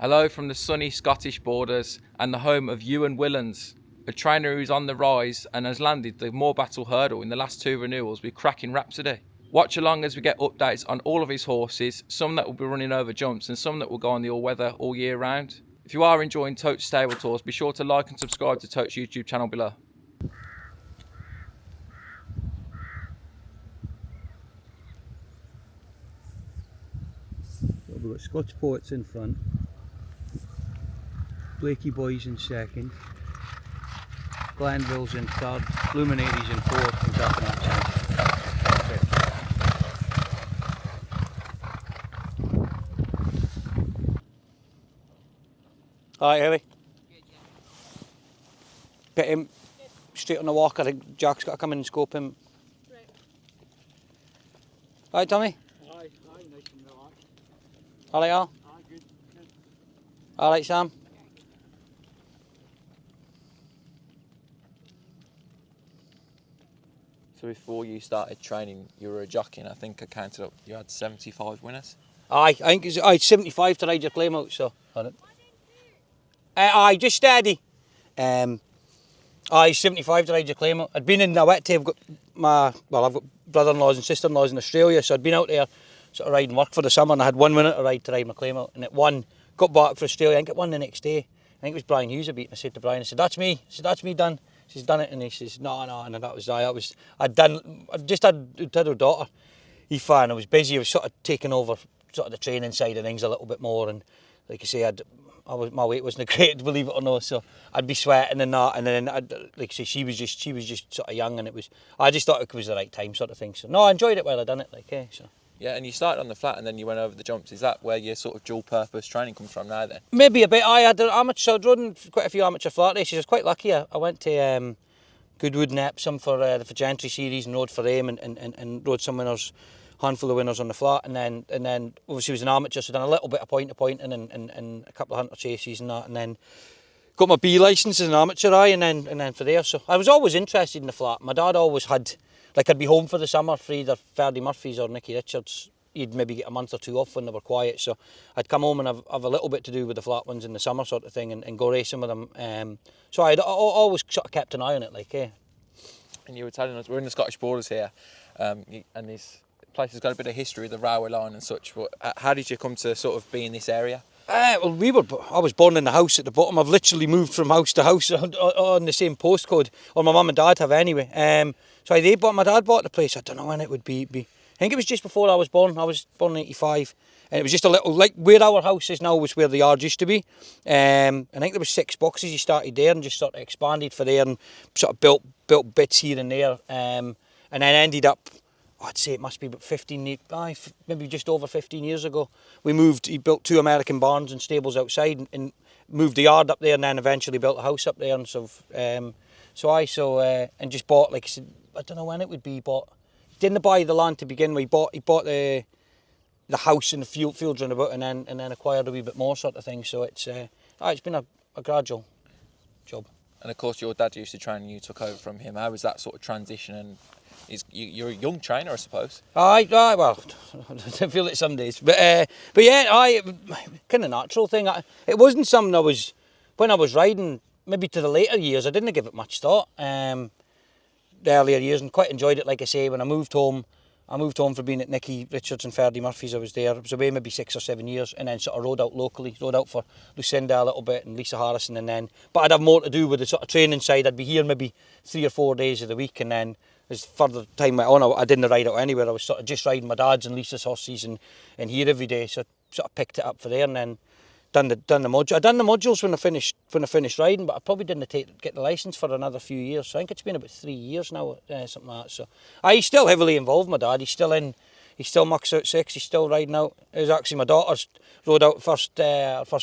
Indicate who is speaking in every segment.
Speaker 1: Hello from the sunny Scottish borders and the home of Ewan Whillans, a trainer who's on the rise and has landed the Morebattle Hurdle in the last 2 renewals with Cracking Rhapsody. Watch along as we get updates on all of his horses, some that will be running over jumps and some that will go on the all-weather all year round. If you are enjoying Tote's stable tours, be sure to like and subscribe to Tote's YouTube channel below.
Speaker 2: We've got Scotch Poets in front, Blakey Boys in second, Glanville's in third, Luminaries in fourth, and Cheltenham in fifth. Alright, Harry. Get him straight on the walk. I think Jack's got to come in and scope him.
Speaker 3: Right.
Speaker 2: Alright, Tommy?
Speaker 3: Aye, nice and relaxed.
Speaker 2: Alright, Al?
Speaker 3: Aye, good.
Speaker 2: Alright, Sam?
Speaker 1: So before you started training, you were a jockey, and I think I counted up, you had 75 winners?
Speaker 2: Aye, I think it's 75 to ride your claim out, so. Aye, just steady. Aye, 75 to ride your claim out. I'd been in Hawick, I've got brother-in-laws and sister-in-laws in Australia, so I'd been out there sort of riding work for the summer, and I had 1 minute to ride my claim out, and it won, got back for Australia. I think it won the next day. I think it was Brian Hughes I beat, and I said to Brian, I said, that's me. I said, that's me done. She's done it, and he says, no, and that was I just had her daughter, Aoife, and I was busy. I was sort of taking over sort of the training side of things a little bit more, and like I say, my weight wasn't great, believe it or not, so I'd be sweating and that, and then like I say, she was just sort of young, and I just thought it was the right time sort of thing. So no, I enjoyed it while I done it, like so.
Speaker 1: Yeah, and you started on the flat and then you went over the jumps. Is that where your sort of dual purpose training comes from now then?
Speaker 2: Maybe a bit. I had I'd run quite a few amateur flat races. I was quite lucky. I went to Goodwood and Epsom for the Gentry series and rode for them and rode some winners, handful of winners on the flat, and then obviously was an amateur, so done a little bit of point to point and a couple of hunter chases and that, and then got my B licence as an amateur and then for there. So I was always interested in the flat. My dad always had, like, I'd be home for the summer for either Ferdy Murphy's or Nicky Richards. He'd maybe get a month or two off when they were quiet, so I'd come home and have a little bit to do with the flat ones in the summer sort of thing, and go racing with them. So I'd always sort of kept an eye on it, like, yeah.
Speaker 1: And you were telling us, we're in the Scottish borders here, and this place has got a bit of history, the railway line and such, but how did you come to sort of be in this area?
Speaker 2: I was born in the house at the bottom. I've literally moved from house to house on the same postcode, or my mum and dad have anyway. So my dad bought the place. I don't know when it would be. I think it was just before I was born. I was born in 85. And it was just a little, like where our house is now was where the yard used to be. I think there was 6 boxes. You started there and just sort of expanded for there and sort of built bits here and there. And then ended up, I'd say it must be about 15, maybe just over 15 years ago. We moved, he built 2 American barns and stables outside and moved the yard up there, and then eventually built a house up there. And and just bought, like I said, I don't know when it would be, but didn't buy the land to begin with. He bought the house and the fields round about, and then acquired a wee bit more sort of thing. So it's been a gradual job.
Speaker 1: And of course your dad used to train and you took over from him. How was that sort of transition? And you're a young trainer, I suppose.
Speaker 2: Well, I feel it some days, but yeah, kind of natural thing. It wasn't something when I was riding, maybe to the later years, I didn't give it much thought. The earlier years, and quite enjoyed it. Like I say, when I moved home for being at Nicky Richards and Ferdy Murphy's. I was there. I was away maybe 6 or 7 years, and then sort of rode out locally. Rode out for Lucinda a little bit and Lisa Harrison, but I'd have more to do with the sort of training side. I'd be here maybe 3 or 4 days of the week, and then as further time went on, I didn't ride out anywhere. I was sort of just riding my dad's and Lisa's horses and here every day. So I sort of picked it up for there, and then done the module. I done the modules when I finished riding, but I probably didn't get the licence for another few years. So I think it's been about 3 years now, something like that. So he's still heavily involved, my dad. He's still mucks out 6. He's still riding out. It was actually my daughter's rode out first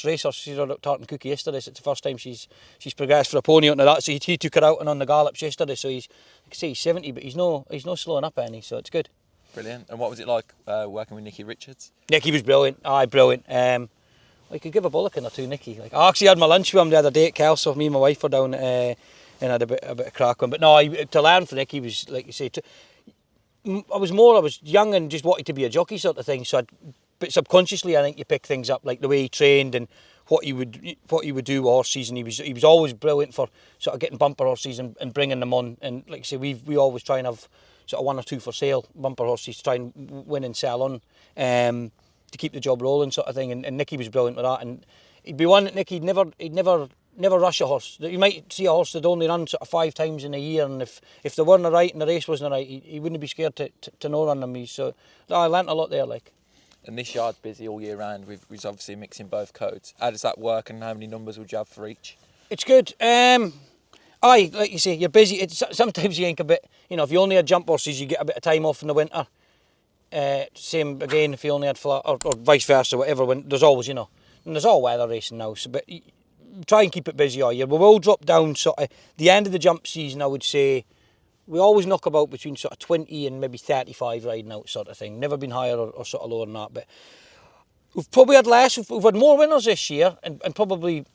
Speaker 2: race horse. She rode out Tartan Cookie yesterday. So it's the first time she's progressed for a pony onto that. So he took her out and on the gallops yesterday. So he's 70, but he's no slowing up any. So it's good.
Speaker 1: Brilliant. And what was it like working with Nicky Richards?
Speaker 2: Nicky was brilliant. Brilliant. I could give a bollocking or two, Nicky. Like, I actually had my lunch with him the other day at Kelso. Me and my wife were down and had a bit of crack on. But no, to learn from Nicky was, like you say, I was young and just wanted to be a jockey sort of thing. But subconsciously, I think you pick things up, like the way he trained and what he would do with horses, and he was always brilliant for sort of getting bumper horses and bringing them on. And like I say, we always try and have sort of 1 or 2 for sale bumper horses to try and win and sell on, to keep the job rolling, sort of thing. And Nicky was brilliant with that. And he'd be one that Nicky he'd never rush a horse. You might see a horse that only run sort of 5 times in a year, and if they weren't right and the race wasn't right, he wouldn't be scared to no run them. So I learnt a lot there, like.
Speaker 1: And this yard's busy all year round. We've obviously mixing both codes. How does that work, and how many numbers would you have for each?
Speaker 2: It's good. Like you say, you're busy. Sometimes you think a bit, if you only had jump horses, you get a bit of time off in the winter. Same again if you only had flat, or vice versa, whatever. When there's always, and there's all weather racing now. So, but try and keep it busy all year. We will drop down sort of the end of the jump season. I would say we always knock about between sort of 20 and maybe 35 riding out, sort of thing. Never been higher or sort of lower than that. But we've probably had less. We've had more winners this year, and probably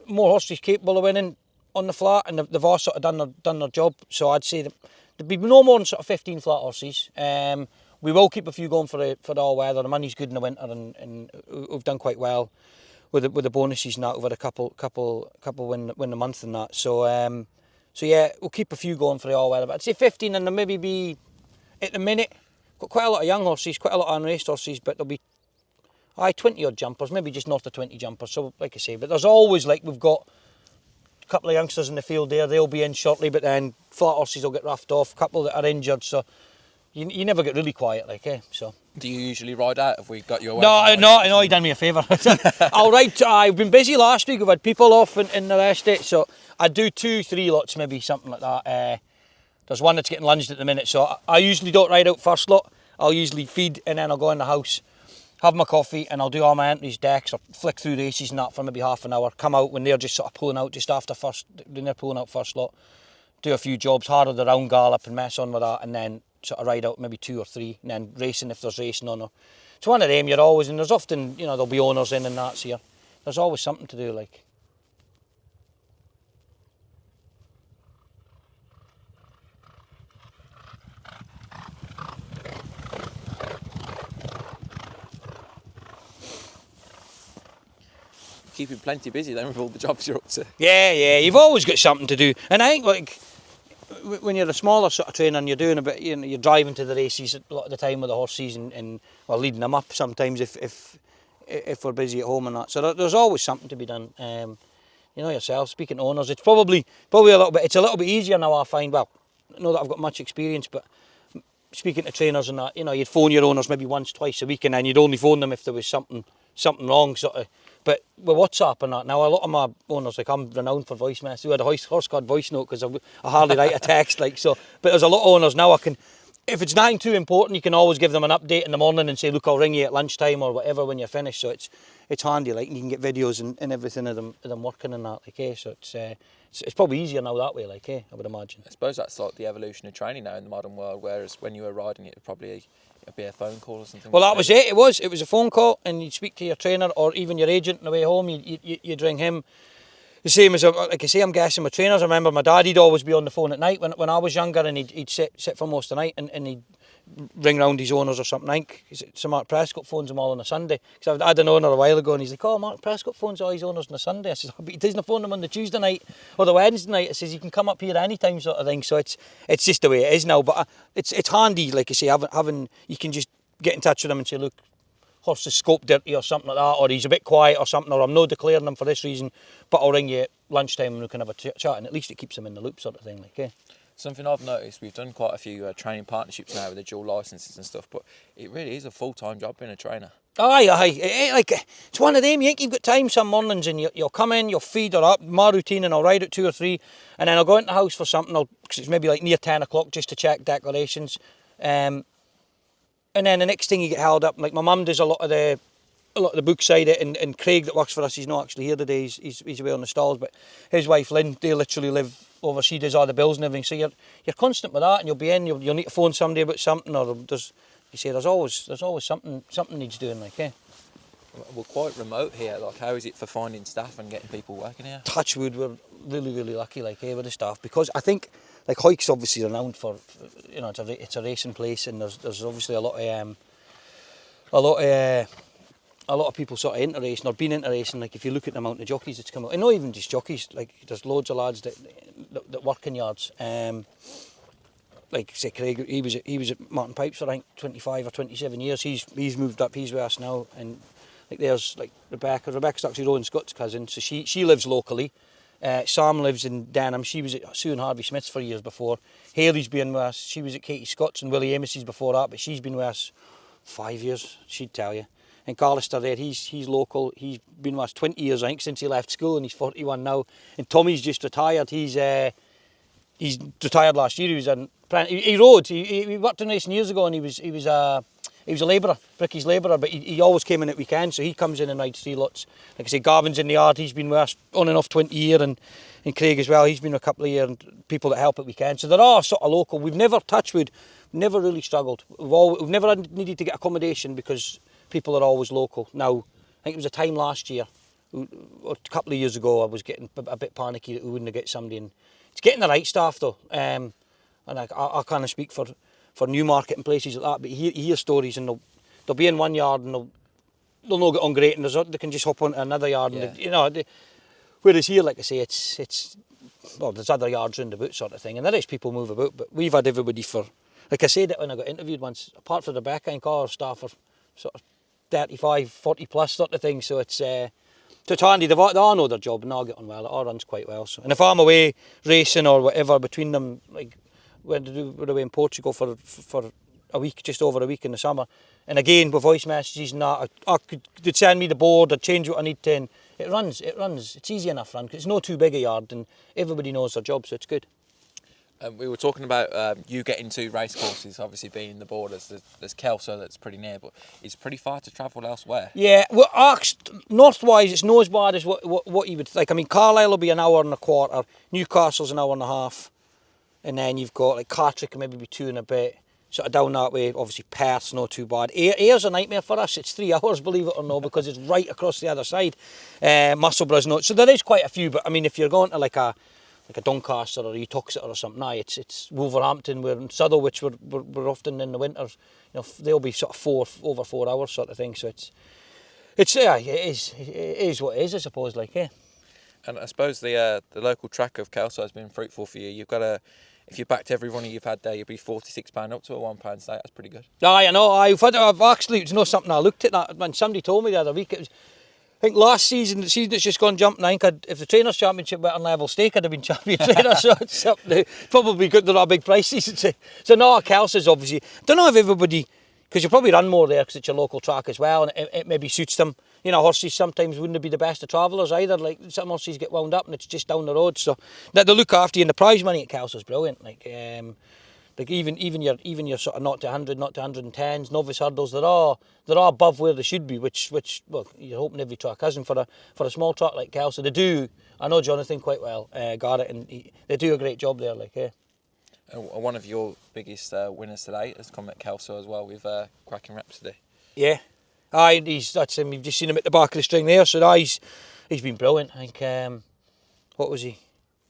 Speaker 2: more horses capable of winning on the flat, and they've all sort of done their job. So I'd say that there'd be no more than sort of 15 flat horses. We will keep a few going for the all weather. The money's good in the winter, and we've done quite well with the bonuses and that. We've had a couple win the month and that. So yeah, we'll keep a few going for the all weather. But I'd say 15, and there maybe be at the minute got quite a lot of young horses, quite a lot of unraced horses, but there'll be 20 odd jumpers, maybe just north of 20 jumpers. So like I say, but there's always, like, we've got a couple of youngsters in the field there. They'll be in shortly, but then flat horses will get roughed off. A couple that are injured, so you never get really quiet, like, So.
Speaker 1: Do you usually ride out? Have we got you away?
Speaker 2: No, you done me a favour. I'll ride. I've been busy last week. We've had people off in the rest of it, so I do 2-3 lots, maybe something like that. There's one that's getting lunged at the minute, so I usually don't ride out first lot. I'll usually feed, and then I'll go in the house, have my coffee, and I'll do all my entries, decks, or flick through races and that for maybe half an hour. Come out when they're just sort of pulling out just after when they're pulling out first lot. Do a few jobs, harder the round gallop and mess on with that, and then sort of ride out maybe 2 or 3, and then racing if there's racing on. It's one of them. You're always, and there's often, there'll be owners in and that, so there's always something to do, like.
Speaker 1: Keeping plenty busy then with all the jobs you're up to.
Speaker 2: Yeah, you've always got something to do, and I think, like, when you're a smaller sort of trainer and you're doing a bit, you're driving to the races a lot of the time with the horses, and leading them up sometimes if we're busy at home and that. So there's always something to be done. Yourself, speaking to owners, it's probably a little bit. It's a little bit easier now, I find. Well, not that I've got much experience, but speaking to trainers and that, you'd phone your owners maybe once, twice a week, and then you'd only phone them if there was something wrong, sort of. But with WhatsApp and that, now a lot of my owners, like, I'm renowned for voice messages. We had a horse card voice note because I hardly write a text, like, so. But there's a lot of owners now I can, if it's nothing too important, you can always give them an update in the morning and say, look, I'll ring you at lunchtime or whatever when you're finished. So it's handy, like, and you can get videos and everything of them working and that, like, so it's probably easier now that way, like, I would imagine.
Speaker 1: I suppose that's like the evolution of training now in the modern world, whereas when you were riding it, it'd be a phone call or something.
Speaker 2: Well, that was it. It was a phone call, and you'd speak to your trainer or even your agent on the way home. You'd ring him. The same as, like I say, I'm guessing with trainers. I remember my dad, he'd always be on the phone at night when I was younger, and he'd sit for most of the night, and he'd ring round his owners or something. I think so Mark Prescott phones them all on a Sunday. Because I had an owner a while ago, and he's like, oh, Mark Prescott phones all his owners on a Sunday. I said, oh, but he doesn't phone them on the Tuesday night or the Wednesday night. I says, you can come up here anytime, sort of thing. So it's just the way it is now. But it's handy, like I say, having you can just get in touch with them and say, look, horse is scope dirty or something like that, or he's a bit quiet or something, or I'm not declaring them for this reason, but I'll ring you at lunchtime and we can have a chat, and at least it keeps them in the loop, sort of thing, like,
Speaker 1: Something I've noticed, we've done quite a few training partnerships now with the dual licences and stuff, but it really is a full-time job being a trainer.
Speaker 2: Aye. Like, it's one of them. You think you've got time some mornings, and you'll come in, you'll feed her up, my routine, and I'll ride at 2 or 3, and then I'll go into the house for something, because it's maybe like near 10 o'clock just to check declarations. And then the next thing you get held up, like my mum does a lot of the book side, and Craig that works for us, he's not actually here today, he's away on the stalls, but his wife Lynn, they literally live over, she does all the bills and everything, so you're constant with that, and you'll be in, you'll need to phone somebody about something, or there's always something needs doing, like,
Speaker 1: We're quite remote here, like, how is it for finding staff and getting people working here?
Speaker 2: Touch wood, we're really, really lucky, like, with the staff, because I think, like, Hawick's obviously renowned for, it's a racing place, and there's obviously a lot of a lot of people sort of into racing or been into racing. Like if you look at the amount of jockeys that's come out, and not even just jockeys. Like there's loads of lads that work in yards. Like say Craig, he was at Martin Pipes for I think 25 or 27 years. He's moved up. He's with us now, and like there's like Rebecca. Rebecca's actually Rowan Scott's cousin, so she lives locally. Sam lives in Denham. She was at Sue and Harvey Smith's for years before. Hayley's been with us. She was at Katie Scott's and Willie Amos's before that, but she's been with us 5 years. She'd tell you. And Carlister there, he's local. He's been with us 20 years, I think, since he left school, and he's 41 now. And Tommy's just retired. He's retired last year. He rode. He worked in racing years ago, and he was a labourer, Bricky's labourer, but he always came in at weekends, so he comes in and rides 3 lots. Like I say, Gavin's in the yard. He's been with us on and off 20 years, and Craig as well. He's been a couple of years, and people that help at weekends. So there are sort of local. We've never, touchwood, never really struggled. We've never needed to get accommodation because people are always local. Now, I think it was a time last year, or a couple of years ago, I was getting a bit panicky that we wouldn't get somebody in. It's getting the right staff though, and I kind of speak for Newmarket and places like that, but you hear stories and they'll be in one yard and they'll not get on great, and they can just hop onto another yard, and whereas here, like I say, there's other yards round about sort of thing, and there is people move about, but we've had everybody for, like I said it when I got interviewed once, apart from Rebecca, I think all our staff are sort of 35, 40 plus sort of thing, so it's handy. They all know their job and they all get on well. It all runs quite well. So, and if I'm away racing or whatever between them, like we're away in Portugal for a week, just over a week in the summer, and again with voice messages and that, they'd send me the board, I'd change what I need to, and it runs. It's easy enough run because it's not too big a yard and everybody knows their job, so it's good.
Speaker 1: We were talking about you getting to race courses, obviously being in the borders. There's Kelso that's pretty near, but it's pretty far to travel elsewhere.
Speaker 2: Yeah, well, northwise, it's not as bad as what you would think. I mean, Carlisle will be an hour and a quarter, Newcastle's an hour and a half, and then you've got like Cartrick can maybe be 2 and a bit, sort of down that way. Obviously, Perth's not too bad. Ayre's a nightmare for us. It's 3 hours, believe it or not, because it's right across the other side. Musselborough's not. So there is quite a few, but I mean, if you're going to like a Doncaster or a Uttoxeter or something, it's Wolverhampton. We're in Southall, which we're often in the winters. They'll be sort of over 4 hours sort of thing. So it is what it is, I suppose. Like, yeah.
Speaker 1: And I suppose the local track of Kelso has been fruitful for you. You've got if you backed every runner you've had there, you'd be £46 up to a £1 stake. That's pretty good.
Speaker 2: Aye, I know. I've actually, it's not something I looked at that when somebody told me the other week. It was, I think last season, the season that's just gone jumping, I think if the Trainers' Championship went on level stake, I'd have been champion trainer, so it's something probably good. They're not big prices. So no, Kelso's obviously, I don't know if everybody, because you probably run more there because it's your local track as well, and it maybe suits them. Horses sometimes wouldn't be the best of travellers either. Like some horses get wound up and it's just down the road, so they look after you, and the prize money at Kelso's brilliant. Like even your sort of 0 to 100, 0 to 110s, novice hurdles, they're all above where they should be, which well, you're hoping every track hasn't for a small track like Kelso. They do. I know Jonathan quite well, Garrett, and they do a great job there. Like, yeah.
Speaker 1: One of your biggest winners today has come at Kelso as well with Cracking Rhapsody.
Speaker 2: Yeah, that's him. You've just seen him at the back of the string there. So he's been brilliant. I think what was he?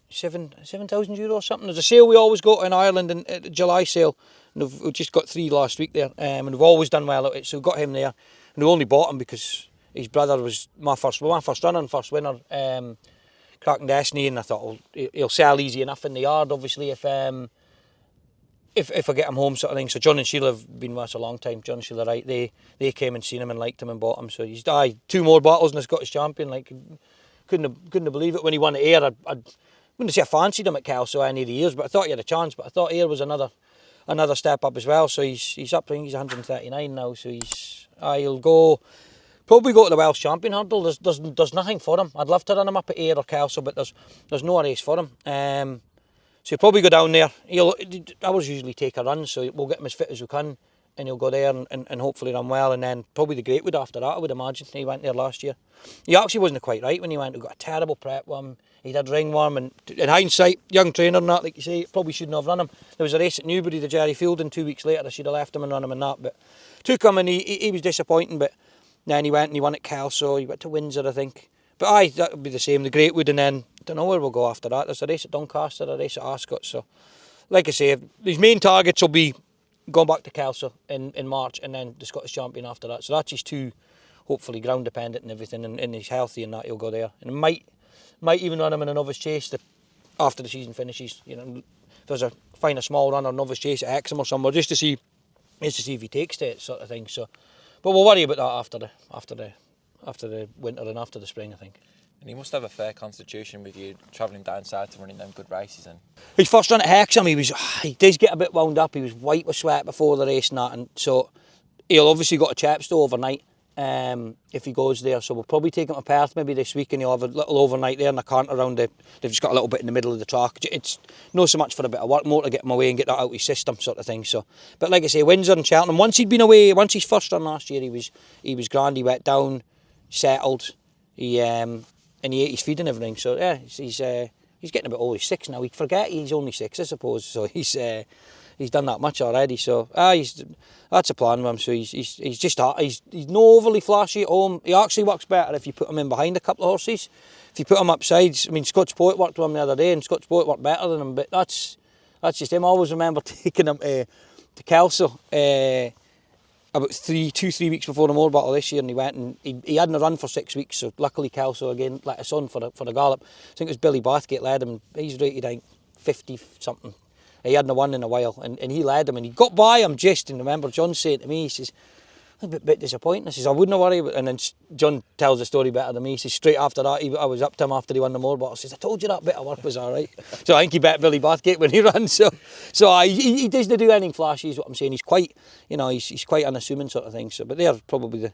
Speaker 2: €7,000 or something. There's a sale we always go to in Ireland, and a July sale, and we've just got 3 last week there, and we've always done well at it, so we got him there, and we only bought him because his brother was my first runner and first winner, Cracking Destiny, and I thought, well, he'll sell easy enough in the yard, obviously, if I get him home, sort of thing. So John and Sheila have been with us a long time. John and Sheila, right, they came and seen him and liked him and bought him, so he's 2 more battles and a Scottish champion. Like, couldn't have believed it when he won at Ayr. I wouldn't say I fancied him at Kelso any of the years, but I thought he had a chance. But I thought Ayr was another step up as well. So he's up. I think he's 139 now. So he'll probably go to the Welsh Champion Hurdle. There's nothing for him. I'd love to run him up at Ayr or Kelso, but there's no race for him. So he'll probably go down there. I always usually take a run, so we'll get him as fit as we can, and he'll go there and hopefully run well, and then probably the Greatwood after that, I would imagine. He went there last year. He actually wasn't quite right when he went. He got a terrible prep one. He had ringworm, and in hindsight, young trainer and that, like you say, probably shouldn't have run him. There was a race at Newbury, the Jerry Fielding, 2 weeks later. I should have left him and run him in that, but took him, and he was disappointing, but then he went and he won at Kelso. He went to Windsor, I think. But that would be the same, the Greatwood, and then I don't know where we'll go after that. There's a race at Doncaster, a race at Ascot, so like I say, his main targets will be going back to Kelso in March, and then the Scottish champion after that. So that's his 2 hopefully ground dependent and everything, and he's healthy and that, he'll go there. And might even run him in a novice chase after the season finishes. You know, if there's find a small run or novice chase at Hexham or somewhere, just to see if he takes to it, sort of thing. So, but we'll worry about that after the winter and after the spring, I think.
Speaker 1: And he must have a fair constitution with you travelling down south and running them good races. And
Speaker 2: his first run at Hexham, he does get a bit wound up. He was white with sweat before the race and that, and so he'll obviously got to Chepstow overnight if he goes there. So we'll probably take him to Perth maybe this week, and he'll have a little overnight there in the canter around they've just got a little bit in the middle of the track. It's not so much for a bit of work, more to get him away and get that out of his system, sort of thing. So, but like I say, Windsor and Cheltenham. Once he'd been away, once his first run last year, he was grand. He went down, settled. And he ate his feed and everything. So yeah, he's getting a bit old. He's 6 now. He'd forget he's only 6, I suppose. So he's done that much already. So that's a plan with him. So he's just he's not overly flashy at home. He actually works better if you put him in behind a couple of horses. If you put him up sides, I mean, Scott's Poet worked with him the other day, and Scott's Poet worked better than him. But that's just him. I always remember taking him to Kelso about 2-3 weeks before the Morebattle this year, and he went and he hadn't run for 6 weeks, so luckily Kelso again let us on for the gallop. I think it was Billy Bathgate led him. He's rated, I think, 50 something. He hadn't won in a while, and he led him, and he got by him just. And remember John saying to me, he says, "I'm a bit disappointing." I says, "I wouldn't worry about it." And then John tells the story better than me. He says straight after that, I was up to him after he won the Morebattle. I says, "I told you that bit of work was all right." So I think he bet Billy Bathgate when he ran. So he doesn't do anything flashy, is what I'm saying. He's quite, he's quite unassuming sort of thing. So, but they're probably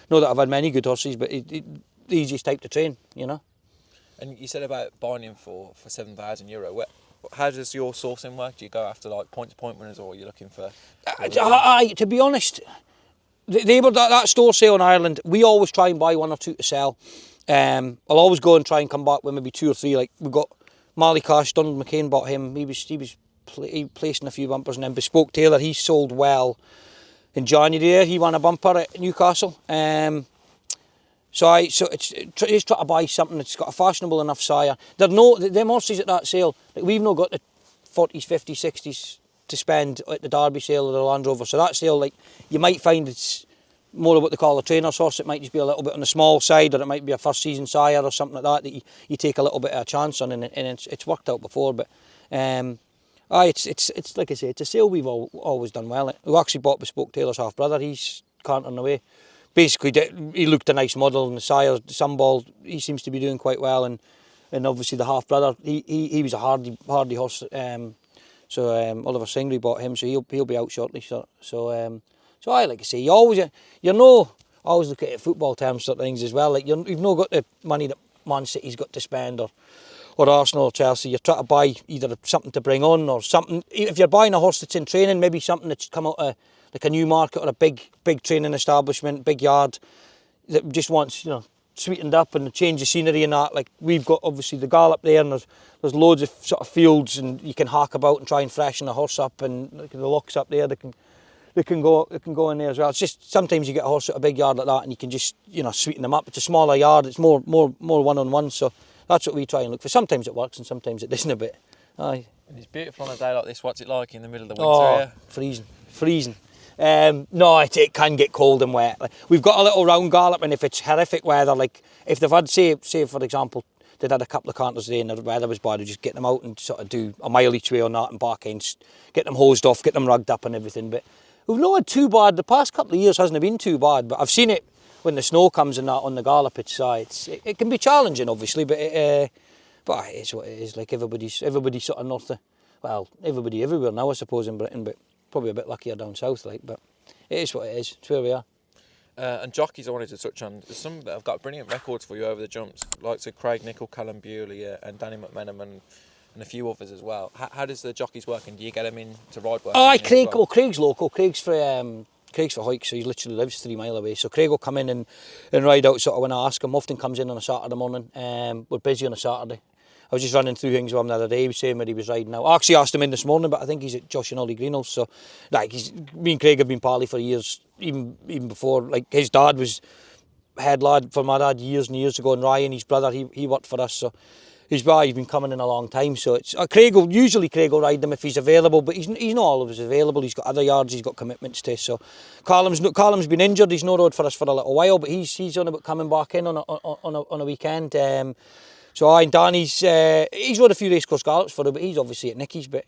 Speaker 2: not that I've had many good horses, but the easiest type to train,
Speaker 1: And you said about buying him for €7,000. How does your sourcing work? Do you go after like point-to-point winners, or are you looking for?
Speaker 2: To be honest, they were that store sale in Ireland. We always try and buy 1 or 2 to sell. I'll always go and try and come back with maybe 2 or 3. Like we got Mally Cash, Donald McCain bought him. He placed in a few bumpers, and then Bespoke Taylor, he sold well in January. He won a bumper at Newcastle. So it's trying to buy something that's got a fashionable enough sire. Them horses at that sale, like we've not got the 40s, 50s, 60s to spend at the Derby sale or the Land Rover. So that sale, like, you might find it's more of what they call a trainer's horse. It might just be a little bit on the small side, or it might be a first season sire or something like that you take a little bit of a chance on, and it's worked out before. But it's like I say, it's a sale we've always done well. We actually bought Bespoke Taylor's half brother. He's cantering away. Basically, he looked a nice model, and the sire, Sunball, he seems to be doing quite well, and obviously the half brother, he was a hardy horse. So Oliver Singlery bought him, so he'll be out shortly. So I like I say, you always look at it football terms sort of things as well. Like you've not got the money that Man City's got to spend, or Arsenal or Chelsea. You're trying to buy either something to bring on, or something. If you're buying a horse that's in training, maybe something that's come out of like a new market, or a big training establishment, big yard that just wants, sweetened up and change the scenery and that. Like we've got obviously the gallop there, and there's loads of sort of fields, and you can hark about and try and freshen the horse up, and the locks up there, they can go in there as well. It's just sometimes you get a horse at a big yard like that, and you can just sweeten them up. It's a smaller yard, it's more one-on-one, so that's what we try and look for. Sometimes it works and sometimes it doesn't a bit. Aye.
Speaker 1: And it's beautiful on a day like this. What's it like in the middle of the winter here?
Speaker 2: Freezing. No, it can get cold and wet. Like, we've got a little round gallop, and if it's horrific weather, like if they've had, say for example, they'd had a couple of canters today and the weather was bad, we just get them out and sort of do a mile each way on that and back ends, get them hosed off, get them rugged up and everything. But we've not had too bad. The past couple of years hasn't been too bad, but I've seen it when the snow comes and that on the gallop. It can be challenging, obviously, but it is what it is. Like everybody's sort of north of, well, everybody everywhere now, I suppose, in Britain, but probably a bit luckier down south, like. But it is what it is. It's where we are.
Speaker 1: And jockeys I wanted to touch on. There's some that have got brilliant records for you over the jumps, like Craig Nicol, Callum Bewley, and Danny McMenamin, and a few others as well. How does the jockeys work, and do you get them in to ride work?
Speaker 2: Craig. Well, Craig's local. Craig's for Hawick, so he literally lives 3 mile away. So Craig will come in and ride out sort of when I ask him. Often comes in on a Saturday morning. We're busy on a Saturday. I was just running through things with him the other day. He was saying where he was riding now. I actually asked him in this morning, but I think he's at Josh and Ollie Greenhills. So, like, me and Craig have been pally for years, even before. Like, his dad was head lad for my dad years and years ago, and Ryan, his brother, he worked for us. So, He's been coming in a long time, so it's Craig will ride them if he's available, but he's not always available. He's got other yards, he's got commitments to. So Callum's been injured. He's no rode for us for a little while, but he's on about coming back in on a weekend. And Danny's he's rode a few racecourse gallops for him, but he's obviously at Nicky's. But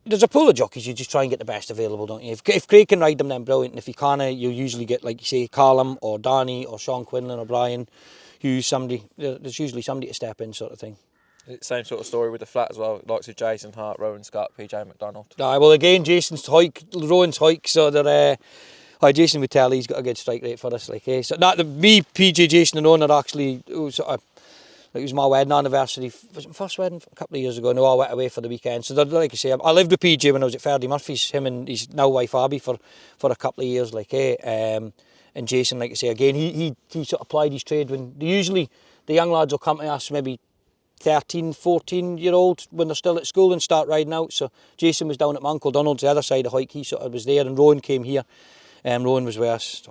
Speaker 2: there's a pool of jockeys. You just try and get the best available, don't you? If Craig can ride them, then brilliant. And if he can't, you'll usually get, like you say, Callum or Danny or Sean Quinlan or Brian. There's usually somebody to step in, sort of thing.
Speaker 1: Same sort of story with the flat as well. Likes of Jason Hart, Rowan Scott, PJ McDonald.
Speaker 2: Well, again, Rowan's Hoik, so they're. Jason would tell he's got a good strike rate for us. So me, PJ, Jason, and Owen are actually it was my wedding anniversary. Was it my first wedding a couple of years ago? No, I went away for the weekend. So like I say, I lived with PJ when I was at Ferdy Murphy's. Him and his now wife Abby for a couple of years. And Jason, like I say, again, he sort of plied his trade when usually the young lads will come to us maybe 13, 14-year-old when they're still at school and start riding out. So Jason was down at my Uncle Donald's, the other side of Hoik. He sort of was there, and Rowan came here. Rowan was with us.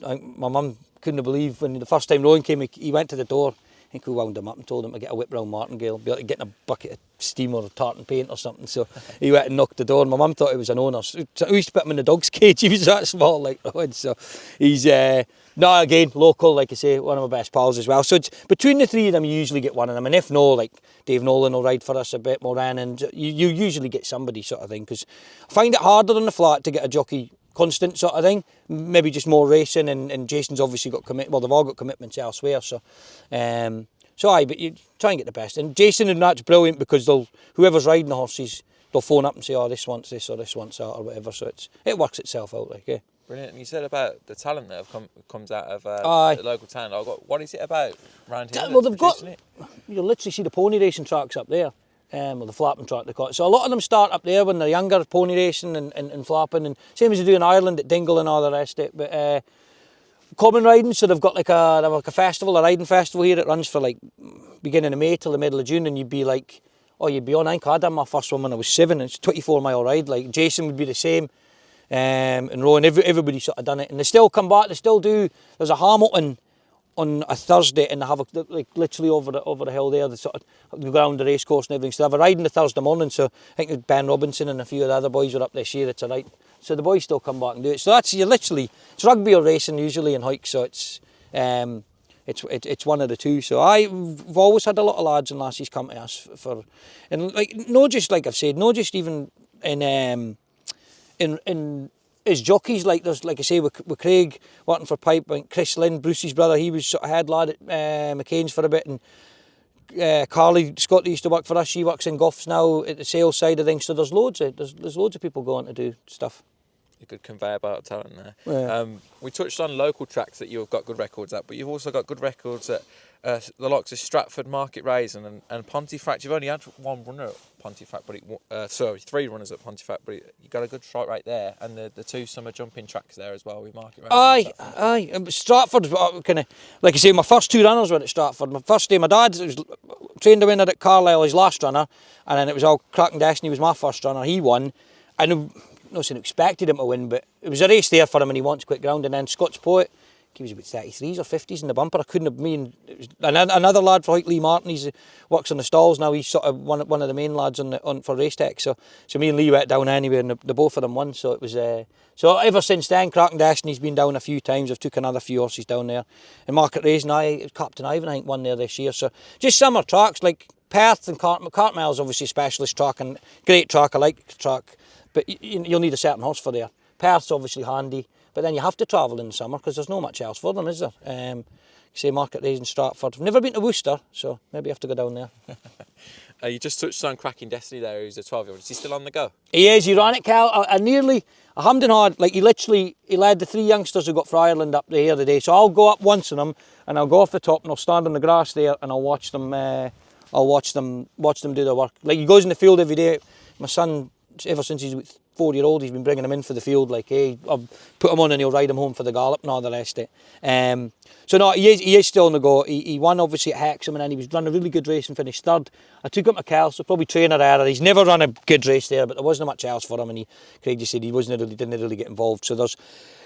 Speaker 2: My mum couldn't believe when the first time Rowan came, he went to the door. I think we wound him up and told him to get a whip round Martingale, be like getting a bucket of steam or tartan paint or something. So he went and knocked the door, and my mum thought he was an owner. So we used to put him in the dog's cage. He was that small, like Rowan. So he's again, local, like I say, one of my best pals as well. So it's, between the three of them, you usually get one of them. And if no, like Dave Nolan will ride for us a bit more, and you usually get somebody, sort of thing. Because I find it harder on the flat to get a jockey constant, sort of thing. Maybe just more racing, and Jason's obviously got they've all got commitments elsewhere. So but you try and get the best. And Jason and that's brilliant, because whoever's riding the horses, they'll phone up and say, this wants this or this wants that or whatever. So it works itself out,
Speaker 1: Brilliant. And you said about the talent that comes out of the local town. What is it about around here?
Speaker 2: Well, you'll literally see the pony racing tracks up there, or the flapping track they call it. So a lot of them start up there when they're younger, pony racing and flapping, and same as they do in Ireland at Dingle and all the rest of it. But common riding, so they've got like a festival, a riding festival here. It runs for like beginning of May till the middle of June, and you'd be on. I think I done my first one when I was 7. It's a 24-mile ride. Like Jason would be the same. And Rowan, everybody sort of done it, and they still come back. They still do. There's a Hamilton on a Thursday, and they have literally over the hill there. They sort of go around the race course and everything. So they have a riding the Thursday morning. So I think Ben Robinson and a few of the other boys were up this year. It's a right. So the boys still come back and do it. So it's rugby or racing usually in Hoik. So it's one of the two. So I've always had a lot of lads and lassies come to us and not just like I've said, not just even in as jockeys, there's, like I say, with Craig working for Pipe, and Chris Lynn, Bruce's brother, he was sort of head lad at McCain's for a bit, and Carly Scott used to work for us. She works in Goffs now at the sales side of things. So there's loads of people going to do stuff.
Speaker 1: A good conveyor belt of talent there.
Speaker 2: Yeah.
Speaker 1: We touched on local tracks that you've got good records at, but you've also got good records at the likes of Stratford, Market Rasen and Pontefract. You've only had one runner at Pontefract, but 3 runners at Pontefract, but you got a good strike right there, and the 2 summer jumping tracks there as well with Market Rasen.
Speaker 2: Aye. Stratford, kind of, like I say, my first 2 runners were at Stratford. My first day, my dad was trained a winner at Carlisle, his last runner, and then it was all Cracking Destiny was my first runner. He won, and no saying expected him to win, but it was a race there for him, and he wants quick ground. And then Scott's Poet, he was about 33s or 50s in the bumper. I couldn't have it was another lad for Lee Martin. He works on the stalls now. He's sort of one of the main lads for Race Tech. So me and Lee went down anyway, and the both of them won. So it was so ever since then, Cracking Destiny's been down a few times. I've took another few horses down there. And Market Rasen, Captain Ivan, I think, won there this year. So just summer tracks like Perth and Cartmile's obviously a specialist track and great track. I like the track. But you'll need a certain horse for there. Perth's obviously handy, but then you have to travel in the summer because there's no much else for them, is there? Say Market Rasen, Stratford. I've never been to Worcester, so maybe you have to go down there.
Speaker 1: You just touched on Cracking Destiny there, who's a 12-year-old. Is he still on the go?
Speaker 2: He is. He ran it, Cal. I hummed and hard. Like he led the 3 youngsters who got for Ireland up there today. So I'll go up once on them, and I'll go off the top, and I'll stand on the grass there, and I'll watch them. Watch them do their work. Like he goes in the field every day. My son, ever since he's 4-year-old, he's been bringing him in for the field, like, hey, I'll put him on and he'll ride him home for the gallop and all the rest of it. So no, he is still on the go. He won obviously at Hexham, and then he was running a really good race and finished third. I took him to Kelso, probably trainer error. He's never run a good race there, but there wasn't much else for him, and Craig just said he didn't really get involved. So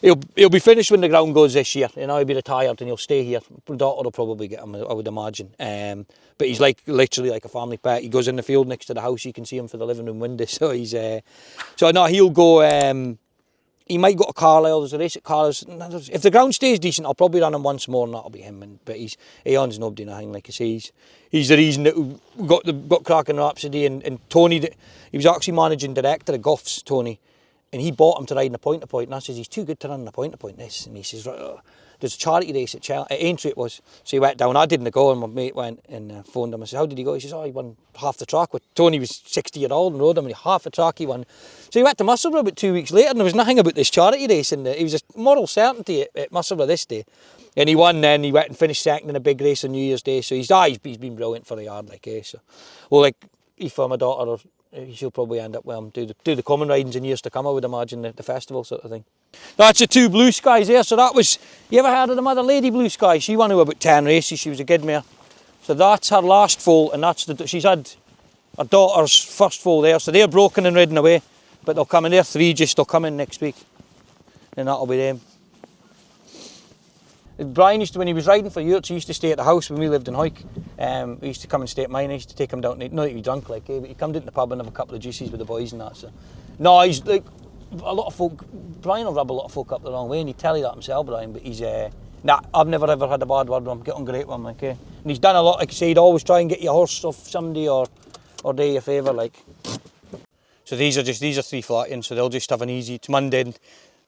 Speaker 2: he'll be finished when the ground goes this year. You know, he'll be retired and he'll stay here. Daughter will probably get him, I would imagine. But he's literally like a family pet. He goes in the field next to the house. You can see him for the living room window. So he'll go. He might go to Carlisle. There's a race at Carlisle. If the ground stays decent, I'll probably run him once more, and that'll be him. But he owns nobody nothing. Like I say, he's the reason that we got Cracking Rhapsody and Tony. He was actually managing director of Goffs, Tony, and he bought him to ride in a point-to-point. And I says he's too good to run in a point-to-point. This, and he says, there's a charity race at Aintree it was. So he went down. I didn't go, and my mate went and phoned him. I said, how did he go? He says, he won half the track. Tony was 60-year-old and rode him, and half the track he won. So he went to Musselburgh about 2 weeks later, and there was nothing about this charity race, and he was a moral certainty at Musselburgh this day. And he won then. He went and finished second in a big race on New Year's Day. So he's been brilliant for the yard, like, so. Well, like, for my daughter, she'll probably end up do the common ridings in years to come, I would imagine, the festival sort of thing. That's the 2 Blue Skies there. So that was, you ever heard of the Mother Lady Blue Sky? She won about 10 races. She was a good mare. So that's her last foal, and she's had her daughter's first foal there. So they're broken and ridden away, but they'll come in. They're 3 they'll come in next week, and that'll be them. Brian used to, when he was riding for Yurts, he used to stay at the house when we lived in Hawick. He used to come and stay at mine. I used to take him down, not that he was drunk, like, but he'd come down to the pub and have a couple of juices with the boys and that. So, no, he's like, a lot of folk, Brian will rub a lot of folk up the wrong way, and he'd tell you that himself, Brian, but he's, I've never ever had a bad word with him, get on great with him, like, and he's done a lot, like I say, he'd always try and get your horse off somebody or do you a favour, like. So these are 3 flattians, so they'll just have an easy, it's Monday, and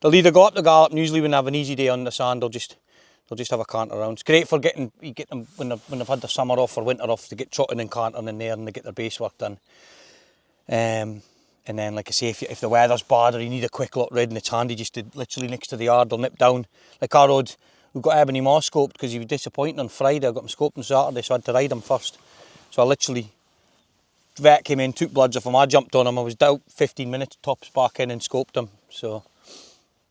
Speaker 2: they'll either go up the gallop, and usually when they have an easy day on the sand, they'll just have a canter around. It's great for getting them when they've had the summer off or winter off, to get trotting and cantering in there and they get their base work done. And then, like I say, if the weather's bad or you need a quick lot ridden, it's handy just to literally next to the yard, they'll nip down. Like our road, we've got Ebony Moss scoped because he was disappointing on Friday. I got him scoped on Saturday, so I had to ride him first. So I literally, vet came in, took bloods off him, I jumped on him, I was down 15 minutes, tops back in and scoped him. So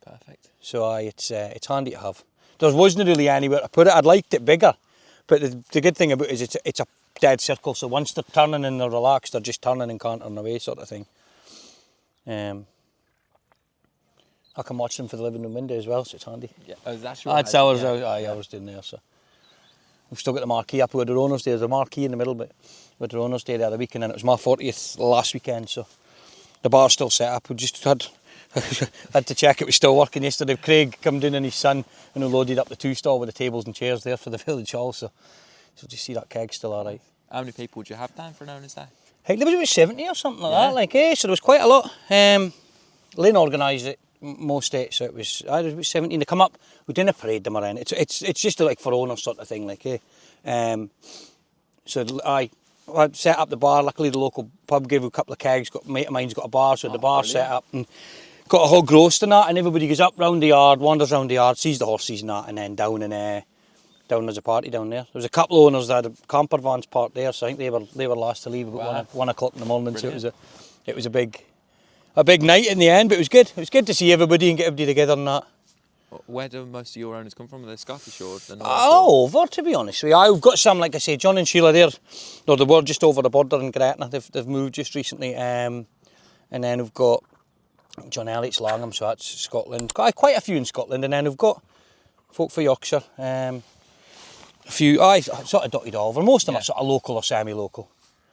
Speaker 1: Perfect.
Speaker 2: So it's handy to have. There wasn't really anywhere to put it. I'd liked it bigger, but the good thing about it is it's a dead circle. So once they're turning and they're relaxed, they're just turning and cantering away, sort of thing. I can watch them for the living room window as well, so it's handy.
Speaker 1: Yeah, that's right.
Speaker 2: That's ours. I was doing there. So we've still got the marquee up with the owners day. There's a marquee in the middle, but with the owners day the other weekend, and it was my 40th last weekend, so the bar's still set up. We just had to check it was still working yesterday. Craig come down and his son, and we loaded up the 2-stall with the tables and chairs there for the village hall. So just see that keg still all right.
Speaker 1: How many people would you have down for an owner's day?
Speaker 2: Hey, there was about 70 or something like that. Like, so there was quite a lot. Lynn organised it most days, so it was about 70. They come up, we didn't parade them around. It's just like for owners sort of thing, like, so I set up the bar. Luckily the local pub gave a couple of kegs. Got a mate of mine's got a bar, so the bar set up and got a hog roast and that, and everybody goes up round the yard, wanders round the yard, sees the horses and that, and then down there's a party down there. There was a couple of owners that had camper vans parked there, so I think they were last to leave about 1 o'clock in the morning. Brilliant. So it was a big night in the end, but it was good. It was good to see everybody and get everybody together and that.
Speaker 1: Where do most of your owners come from? Are they Scottish or the North?
Speaker 2: Oh, over, to be honest with you. I've got some, like I say, John and Sheila there. No, they were just over the border in Gretna. They've moved just recently. And then we've got John Elliott's Langham, so that's Scotland. Quite a few in Scotland. And then we've got folk for Yorkshire. A few, sort of dotted all over. Most of them are sort of local or semi-local.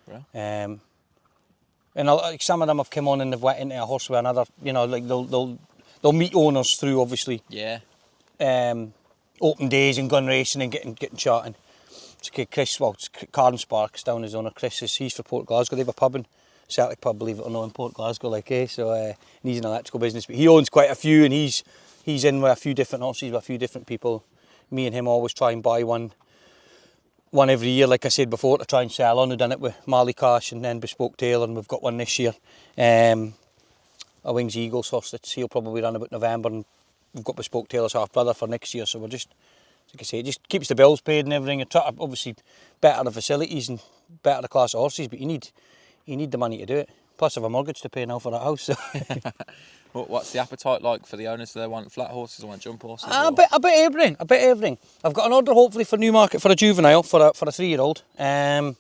Speaker 1: Right.
Speaker 2: And like some of them have come on and they've went into a horse with another, you know, like they'll meet owners through, obviously, open days and gun racing and getting chatting. Chris, it's Carden Sparks down his owner. He's for Port Glasgow. They have a pub in Celtic pub, believe it or not, in Port Glasgow, like, so he's an electrical business, but he owns quite a few, and he's in with a few different horses, with a few different people. Me and him always try and buy one every year, like I said before, to try and sell on. We've done it with Marley Cash and then Bespoke Tailor, and we've got one this year. A Wings Eagles horse he'll probably run about November, and we've got Bespoke Tailor's half brother for next year, so we're just, like I say, it just keeps the bills paid and everything. You try to obviously better the facilities and better the class of horses, but you need the money to do it. Plus, I've a mortgage to pay now for that house. So.
Speaker 1: What's the appetite like for the owners? Do they want flat horses or want jump horses?
Speaker 2: A bit everything. I've got an order hopefully for Newmarket for a juvenile, for a 3-year-old. They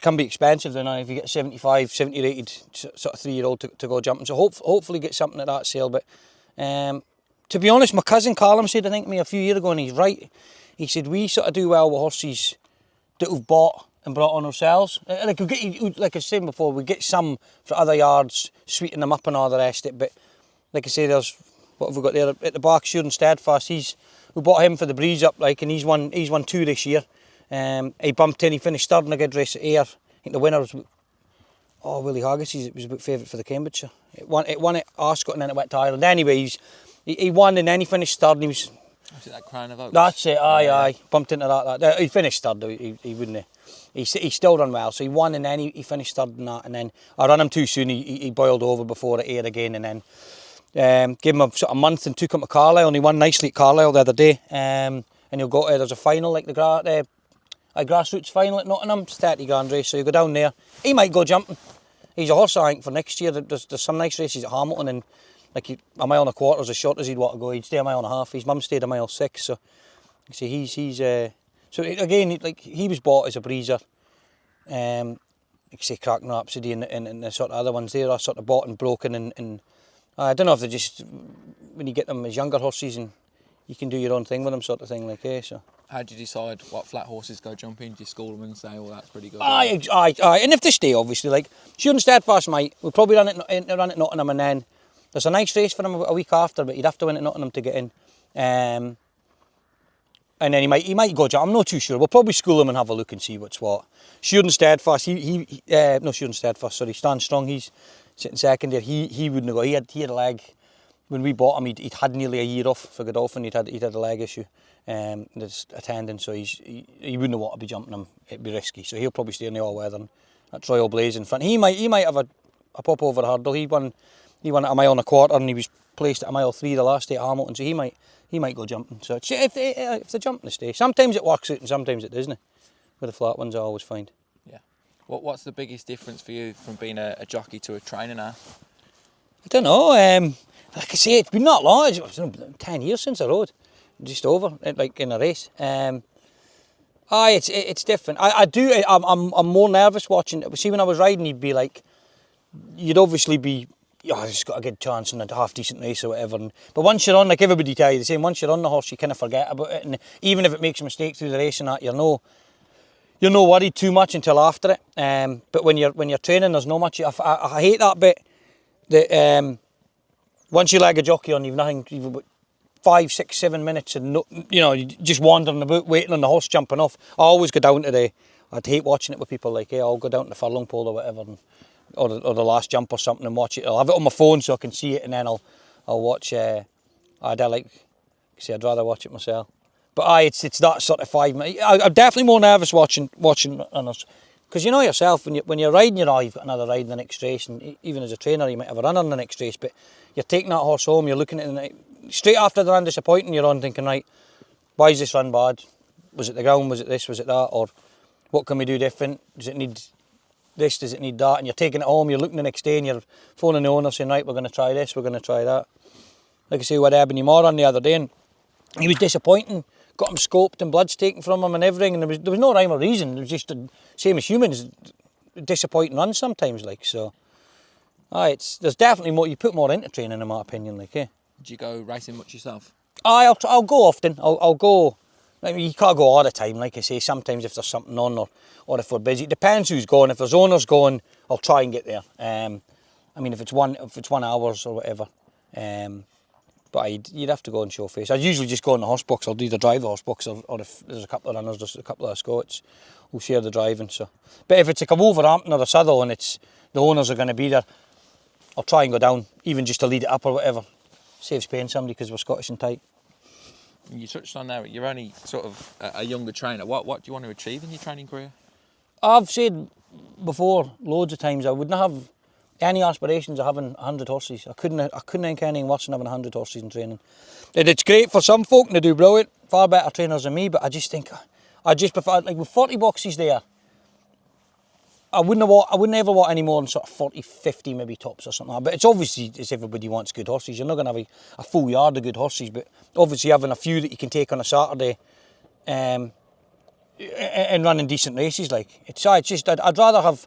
Speaker 2: can be expensive though now if you get 75, 70 rated sort of 3-year-old to go jumping. So hopefully get something at that sale. But to be honest, my cousin Callum said, I think to me a few years ago, and he's right. He said we sort of do well with horses that we've bought and brought on ourselves. Like I was saying before, we get some for other yards, sweeten them up and all the rest of it. But like I say, there's what have we got there at the back? Sure and Steadfast. We bought him for the breeze up, like, and he's won 2 this year. He bumped in. He finished third in a good race at Ayr. I think the winner was Willie Haggis. He was a bit favourite for the Cambridgeshire. It won at Ascot and then it went to Ireland. Anyway, he won and then he finished third. And he was.
Speaker 1: Was it that Crown of Oaks?
Speaker 2: That's it. Aye. Bumped into that. He finished third. He wouldn't. He still done well. So he won and then he finished third in that. And then I ran him too soon. He boiled over before at Ayr again. And then gave him a sort of month and took him to Carlisle. And he won nicely at Carlisle the other day. And he'll go to, there's a final like a grassroots final at Nottingham. It's 30 grand race. So you go down there. He might go jumping. He's a horse I think for next year. There's some nice races at Hamilton and like a mile and a quarter is as short as he'd want to go. He'd stay a mile and a half. His mum stayed a mile 6. So you see he's so again like he was bought as a breezer. Like you say Cracking Rhapsody and the sort of other ones there are sort of bought and broken and I don't know if they just when you get them as younger horses and you can do your own thing with them sort of thing like so.
Speaker 1: How do you decide what flat horses go jumping? Do you school them and say, oh, that's pretty good?
Speaker 2: Aye. And if they stay, obviously, like Sure and Steadfast might. We'll probably run at Nottingham and then there's a nice race for him a week after, but he'd have to win at Nottingham to get in. And then he might go jump. I'm not too sure. We'll probably school him and have a look and see what's what. Sure and Steadfast, Sure and Steadfast, sorry, Stand Strong, he's sitting second there. He wouldn't go. He had a leg. When we bought him, he'd had nearly a year off for Godolphin. He'd had a leg issue. That's attending, so he wouldn't want to be jumping him. It'd be risky, so he'll probably stay in the all weather. That's Royal Blaze in front. He might have a pop over a hurdle. He won at a mile and a quarter, and he was placed at a mile 3 the last day at Hamilton. So he might go jumping. So if they jump, they stay. Sometimes it works out, and sometimes it doesn't. With the flat ones, I always find.
Speaker 1: Yeah. What's the biggest difference for you from being a jockey to a trainer now?
Speaker 2: I don't know. Like I say, it's been not long. It's 10 years since I rode. Just over, like in a race. It's different. I'm more nervous watching. See, when I was riding, you'd obviously be, I just got a good chance in a half decent race or whatever. But once you're on, like everybody tell you the same, once you're on the horse, you kind of forget about it. And even if it makes a mistake through the race and that, you're no worried too much until after it. But when you're training, there's no much. I hate that bit that once you leg a jockey on, you've nothing. You've about 5, 6, 7 minutes, and you're just wandering about, waiting on the horse jumping off. I always go down to I'd hate watching it with people like, I'll go down to the furlong pole or whatever, or the last jump or something and watch it. I'll have it on my phone so I can see it, and then I'll watch. I'd rather watch it myself. But it's that sort of 5 minutes. I'm definitely more nervous watching runners, because you know yourself when you're riding, you've got another ride in the next race, and even as a trainer, you might have a runner in the next race, but you're taking that horse home, you're looking at it. Straight after the run disappointing, you're on thinking, right, why is this run bad? Was it the ground? Was it this? Was it that? Or what can we do different? Does it need this? Does it need that? And you're taking it home, you're looking the next day and you're phoning the owner saying, right, we're going to try this, we're going to try that. Like I say, we had Ebony Moore on the other day and he was disappointing. Got him scoped and blood's taken from him and everything, and there was no rhyme or reason. It was just the same as humans, disappointing runs sometimes, like, so. There's definitely more, you put more into training in my opinion, like,
Speaker 1: Do you go racing much yourself?
Speaker 2: I'll go often. I'll go. I mean, you can't go all the time, like I say. Sometimes if there's something on or if we're busy, it depends who's going. If there's owners going, I'll try and get there. I mean, if it's 1 hours or whatever. But you'd have to go and show face. I'd usually just go in the horse box. I'll either drive the horse box or if there's a couple of runners, there's a couple of Scots who'll share the driving. So, but if it's like a Wolverhampton or a Southall and it's the owners are going to be there, I'll try and go down, even just to lead it up or whatever. Saves paying somebody because we're Scottish and tight.
Speaker 1: You touched on there, you're only sort of a younger trainer. What do you want to achieve in your training career?
Speaker 2: I've said before loads of times I wouldn't have any aspirations of having 100 horses. I couldn't think anything worse than having 100 horses in training. It's great for some folk and they do brilliant, far better trainers than me, but I just think I just prefer, like with 40 boxes there, I wouldn't ever want any more than sort of 40, 50 maybe tops or something like that. But it's obviously, as everybody wants good horses. You're not going to have a full yard of good horses, but obviously having a few that you can take on a Saturday and running decent races, like it's just I'd rather have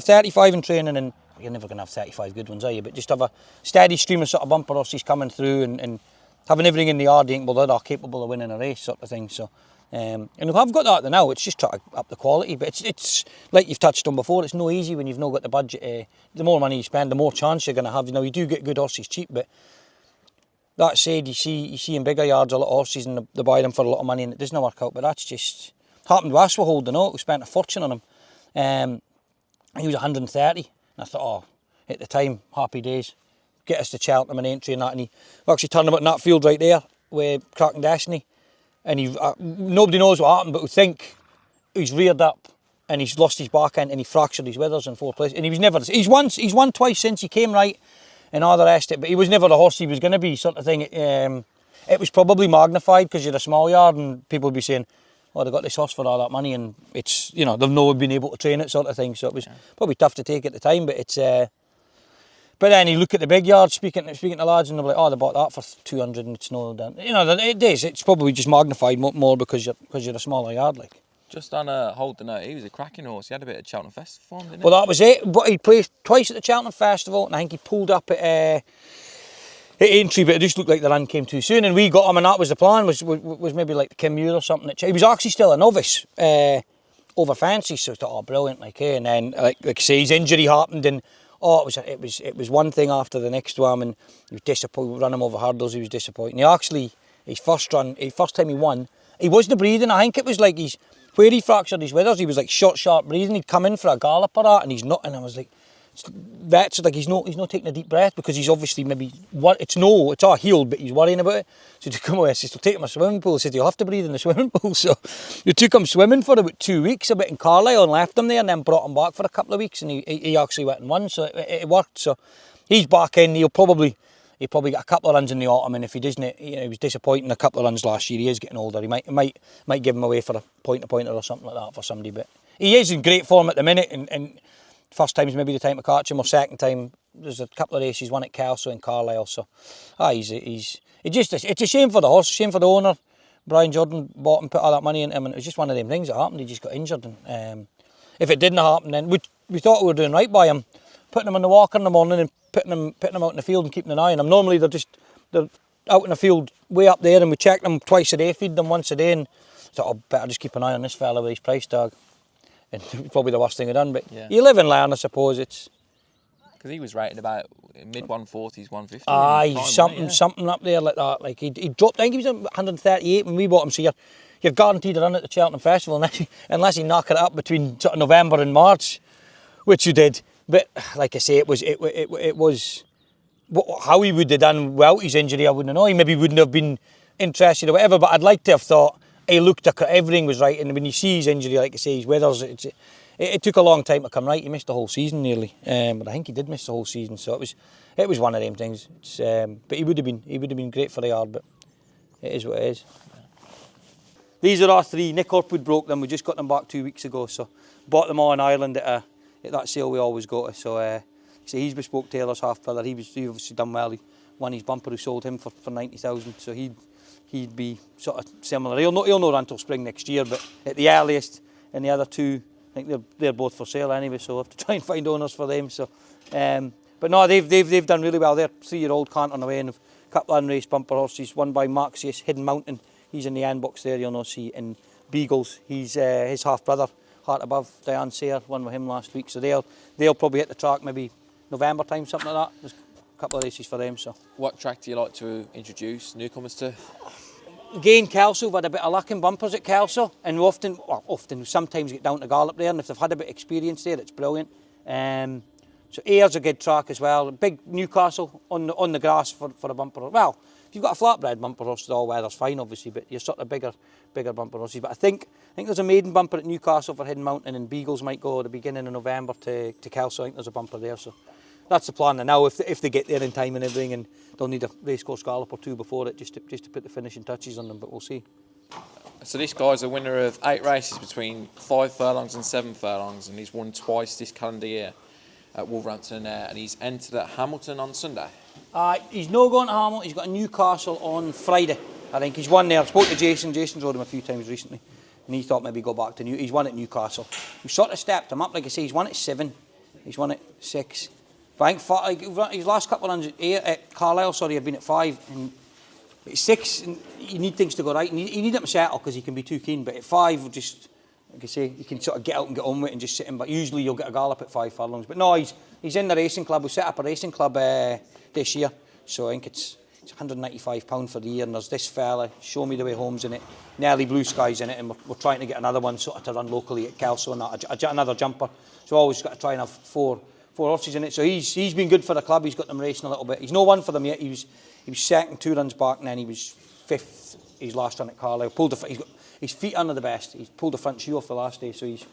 Speaker 2: 35 in training, and you're never going to have 35 good ones, are you? But just have a steady stream of sort of bumper horses coming through, and having everything in the yard that are capable of winning a race, sort of thing. So. And I've got that now. It's just trying to up the quality, but it's like you've touched on before. It's no easy when you've not got the budget. The more money you spend, the more chance you're going to have. You know, you do get good horses cheap, but that said, you see in bigger yards a lot of horses and they buy them for a lot of money and it doesn't work out. But that's just happened to us with Holden Oak. We spent a fortune on him. He was 130, and I thought, at the time, happy days. Get us to Cheltenham and entry and that, and he actually turned him out in that field right there with Cracking Destiny. And nobody knows what happened, but we think he's reared up and he's lost his back end and he fractured his withers in 4 places. And he's won twice since he came right and all the rest of it, but he was never the horse he was going to be, sort of thing. It was probably magnified because you're a small yard and people would be saying, oh, they got this horse for all that money, and it's, you know, they've not been able to train it, sort of thing. So it was probably tough to take at the time, but it's... But then you look at the big yard, speaking to lads, and they're like, oh, they bought that for 200 and it's no done. You know, it is. It's probably just magnified more because you're a smaller yard, like.
Speaker 1: Just on a Holden Note, he was a cracking horse. He had a bit of Cheltenham Festival form, didn't he?
Speaker 2: Well, that was it. But he placed twice at the Cheltenham Festival, and I think he pulled up at Aintree, but it just looked like the run came too soon. And we got him, and that was the plan. Was maybe like the Kim Muir or something. He was actually still a novice over fancy, so I thought, oh, brilliant, like, hey. And then, like I say, his injury happened, and. Oh, it was one thing after the next one, and he was disappointed. We ran him over hurdles, he was disappointed. And he actually, his first time he won, he wasn't breathing. I think it was like where he fractured his withers, he was like short, sharp breathing. He'd come in for a gallop or that, and he's not. And I was like, vets, like he's not taking a deep breath because he's obviously maybe it's all healed, but he's worrying about it. So to come away, I said, "We'll take him a swimming pool." I said, "You'll have to breathe in the swimming pool." So we took him swimming for about 2 weeks, a bit in Carlisle, and left him there, and then brought him back for a couple of weeks, and he actually went and won. So it worked. So he's back in. He'll probably get a couple of runs in the autumn, and if he doesn't, you know, he was disappointing a couple of runs last year. He is getting older. He might give him away for a pointer or something like that for somebody, but he is in great form at the minute, and first time's maybe the time to catch him, or second time, there's a couple of races, one at Kelso and Carlisle, so it's a shame for the horse, shame for the owner. Brian Jordan bought and put all that money into him, and it was just one of them things that happened. He just got injured, and if it didn't happen, then we thought we were doing right by him, putting him on the walker in the morning and putting him out in the field and keeping an eye on him. Normally they're out in the field way up there, and we check them twice a day, feed them once a day, and thought, oh, better just keep an eye on this fella with his price tag. And probably the worst thing I've done, but yeah. You live and learn, I suppose. It's
Speaker 1: because he was rated about mid 140s, 150.
Speaker 2: Something up there like that. Like he dropped. I think he was at 138 when we bought him. So you're guaranteed a run at the Cheltenham Festival unless you knock it up between sort of November and March, which you did. But like I say, it was how he would have done without his injury. I wouldn't know. He maybe wouldn't have been interested or whatever. But I'd like to have thought. He looked, everything was right, and when you see his injury, like I say, his withers, it took a long time to come right. He missed the whole season nearly, but I think he did miss the whole season. So it was one of them things. But he would have been great for the yard, but it is what it is. These are our three. Nick Orpwood broke them. We just got them back 2 weeks ago, so bought them all in Ireland at that sale we always go to. So he's bespoke Taylor's half pillar. He obviously done well. He won his bumper. Who sold him for 90,000. So he'd be sort of similar. He'll not run until spring next year, but at the earliest. And the other two, I think they're both for sale anyway, so we'll have to try and find owners for them. So, but no, they've done really well. They're 3-year-old cantering away, and a couple of unraced bumper horses. One by Maxius, Hidden Mountain. He's in the end box there, you'll not see. And Beagles, he's his half brother, Heart Above, Diane Sayre, won with him last week. So they'll probably hit the track maybe November time, something like that. There's a couple of races for them. So,
Speaker 1: what track do you like to introduce newcomers to?
Speaker 2: Again, Kelso, we've had a bit of luck in bumpers at Kelso, and sometimes get down to Gallop there, and if they've had a bit of experience there, it's brilliant. So Ayre's a good track as well. Big Newcastle on the grass for a bumper. Well, if you've got a flatbred bumper horse, the all weather's fine, obviously, but you're sort of bigger bumper horses. But I think there's a maiden bumper at Newcastle for Hidden Mountain, and Beagles might go at the beginning of November to Kelso. I think there's a bumper there, so that's the plan now. If they get there in time and everything, and they'll need a racecourse gallop or two before it, just to put the finishing touches on them. But we'll see.
Speaker 1: So this guy's a winner of 8 races between 5 furlongs and 7 furlongs, and he's won twice this calendar year at Wolverhampton and he's entered at Hamilton on Sunday.
Speaker 2: He's no going to Hamilton. He's got a Newcastle on Friday. I think he's won there. I spoke to Jason. Jason's rode him a few times recently, and he thought maybe go back to He's won at Newcastle. We sort of stepped him up, like I say. He's won at 7. He's won at 6. But I think his last couple of runs at Carlisle, had been at 5. And at 6, and you need things to go right. And you need him to settle because he can be too keen. But at 5, just like I say, you can sort of get out and get on with it and just sit him. But usually you'll get a gallop at 5 furlongs. But no, he's in the racing club. We set up a racing club this year. So I think it's £195 for the year. And there's this fella, Show Me the Way Home's in it. Nelly Blue Sky's in it. And we're trying to get another one sort of to run locally at Kelso and that, another jumper. So always got to try and have four horses in it. So he's been good for the club. He's got them racing a little bit. He's no one for them yet. He was second 2 runs back, and then he was 5th his last run at Carlisle. He's got his feet under the best. He's pulled the front shoe off the last day, so he's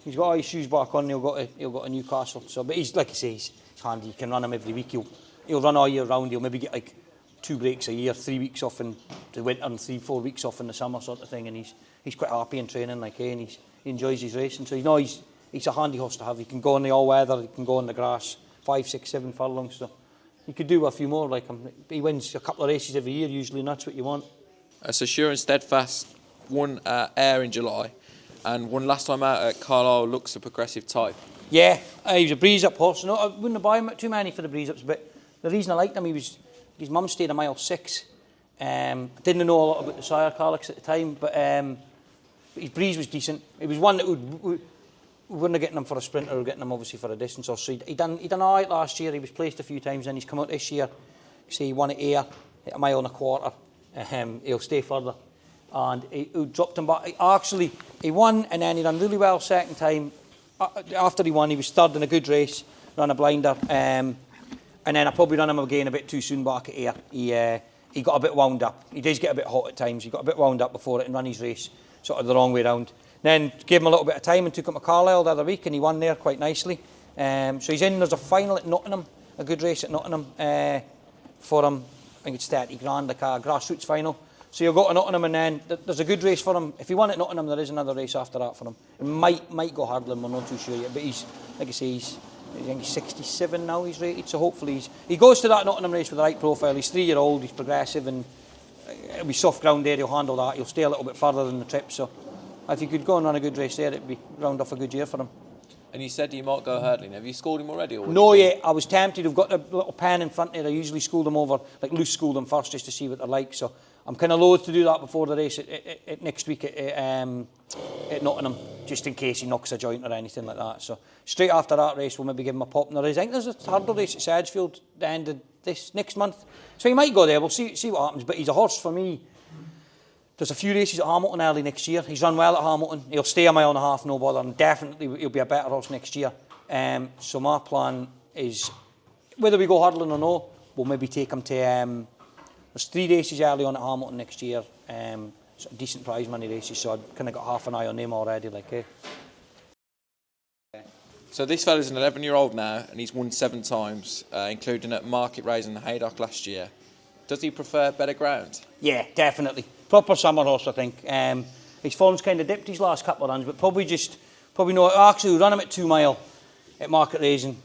Speaker 2: got all his shoes back on. He'll go to Newcastle. So, but he's like I say, he's handy. You can run him every week. He'll run all year round. He'll maybe get like 2 breaks a year, 3 weeks off in the winter and 3-4 weeks off in the summer sort of thing. And he's quite happy in training, like and he enjoys his racing. So he's a handy horse to have. He can go in the all weather. He can go in the grass, 5, 6, 7 furlongs. So you could do a few more like him. He wins a couple of races every year usually, and that's what you want.
Speaker 1: So Sure and Steadfast won Ayr in July and won last time out at Carlisle. Looks a progressive type.
Speaker 2: Yeah, he was a breeze-up horse. No, I wouldn't buy him too many for the breeze-ups, but the reason I liked him, his mum stayed a mile 6. Didn't know a lot about the sire Carlix at the time, but his breeze was decent. It was one that we wouldn't have gotten him for a sprinter or getting him obviously for a distance or so. He done all right last year. He was placed a few times, and he's come out this year. He won at Ayr at a mile and a quarter. He'll stay further, and he dropped him back. He won, and then he done really well second time. After he won, he was third in a good race, ran a blinder, and then I probably ran him again a bit too soon back at Ayr. He got a bit wound up. He does get a bit hot at times. He got a bit wound up before it and ran his race sort of the wrong way round. Then gave him a little bit of time and took him to Carlisle the other week, and he won there quite nicely. So he's in. There's a final at Nottingham, a good race at Nottingham for him. I think it's 30 grand, like a grassroots final. So you'll go to Nottingham, and then there's a good race for him. If he won at Nottingham, there is another race after that for him. It might go hurdling, we're not too sure yet. But he's, like I say, I think he's 67 now, he's rated. So hopefully he goes to that Nottingham race with the right profile. He's 3-year-old, he's progressive, and it'll be soft ground there, he'll handle that. He'll stay a little bit further than the trip. So if he could go and run a good race there, it'd be round off a good year for him.
Speaker 1: And you said you might go hurdling. Have you scored him already? Or
Speaker 2: No, yet. I was tempted. I've got a little pen in front there. I usually school them over, like loose school them first just to see what they're like. So I'm kind of loath to do that before the race at next week at Nottingham, just in case he knocks a joint or anything like that. So straight after that race, we'll maybe give him a pop. And I think there's a hurdle race at Sedgefield the end of this next month. So he might go there. We'll see what happens. But he's a horse for me. There's a few races at Hamilton early next year. He's run well at Hamilton. He'll stay a mile and a half, no bother, and definitely he'll be a better horse next year. So my plan is, whether we go hurdling or no, we'll maybe take him to, there's 3 races early on at Hamilton next year, sort of decent prize money races, so I've kind of got half an eye on them already.
Speaker 1: So this fella's an 11-year-old now, and he's won 7 times, including at Market Raise and Haydock last year. Does he prefer better ground?
Speaker 2: Yeah, definitely. Proper summer horse, I think. His form's kind of dipped his last couple of runs, but probably no. Actually, we ran him at 2 mile at Market Raising.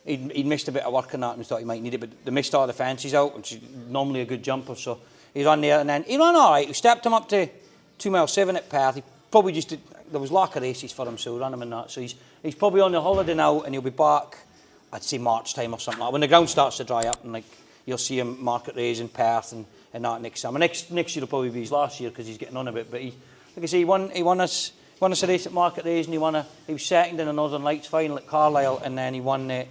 Speaker 2: He'd missed a bit of work on that and thought he might need it, but they missed all the fences out, which is normally a good jumper. So he ran there, and then he ran all right. We stepped him up to 2 mile 7 at Perth. He probably just there was lack of races for him, so we ran him in that. So he's probably on the holiday now, and he'll be back, I'd say March time or something like that, when the ground starts to dry up, and like you'll see him Market Raising, Perth, and that next summer. Next year will probably be his last year because he's getting on a bit. But like I say, he won us a race at Market Raising. He was second in the Northern Lights final at Carlisle, and then he won at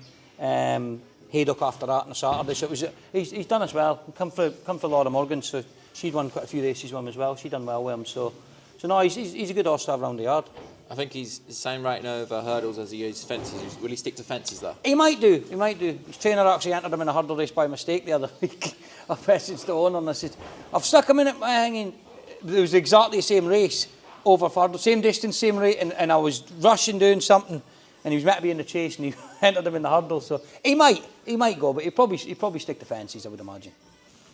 Speaker 2: Haydock after that on a Saturday. So he's done us well. Come for Laura Morgan, so she'd won quite a few races with him as well. She'd done well with him. So no, he's a good horse to have around the yard.
Speaker 1: I think he's the same rating over hurdles as he is fences. Will he stick to fences though?
Speaker 2: He might do. His trainer actually entered him in a hurdle race by mistake the other week. I messaged the owner and I said, I've stuck him in it by hanging. It was exactly the same race over hurdle, same distance, same rate, and I was rushing doing something, and he was meant to be in the chase, and he entered him in the hurdle. So he might go, but he'll probably stick to fences, I would imagine.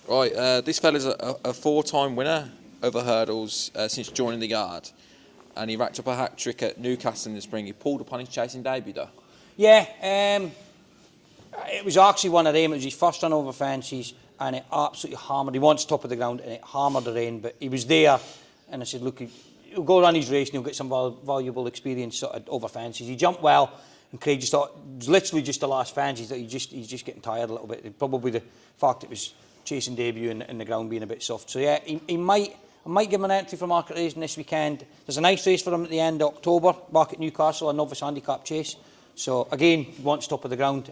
Speaker 1: Right, this fella's a 4-time winner over hurdles since joining the yard, and he racked up a hat trick at Newcastle in the spring. He pulled upon his chasing debut, though.
Speaker 2: Yeah, it was actually one of them. It was his first run over fancies, and it absolutely hammered. He wants top of the ground, and it hammered the rain. But he was there, and I said, look, he'll go run his race, and he'll get some valuable experience sort of over fancies. He jumped well, and Craig just thought, it was literally just the last fancies that he's just getting tired a little bit. Probably the fact it was chasing debut and the ground being a bit soft. So yeah, I might give him an entry for market racing this weekend. There's a nice race for him at the end of October, back at Newcastle, a novice handicap chase. So again, he wants top of the ground.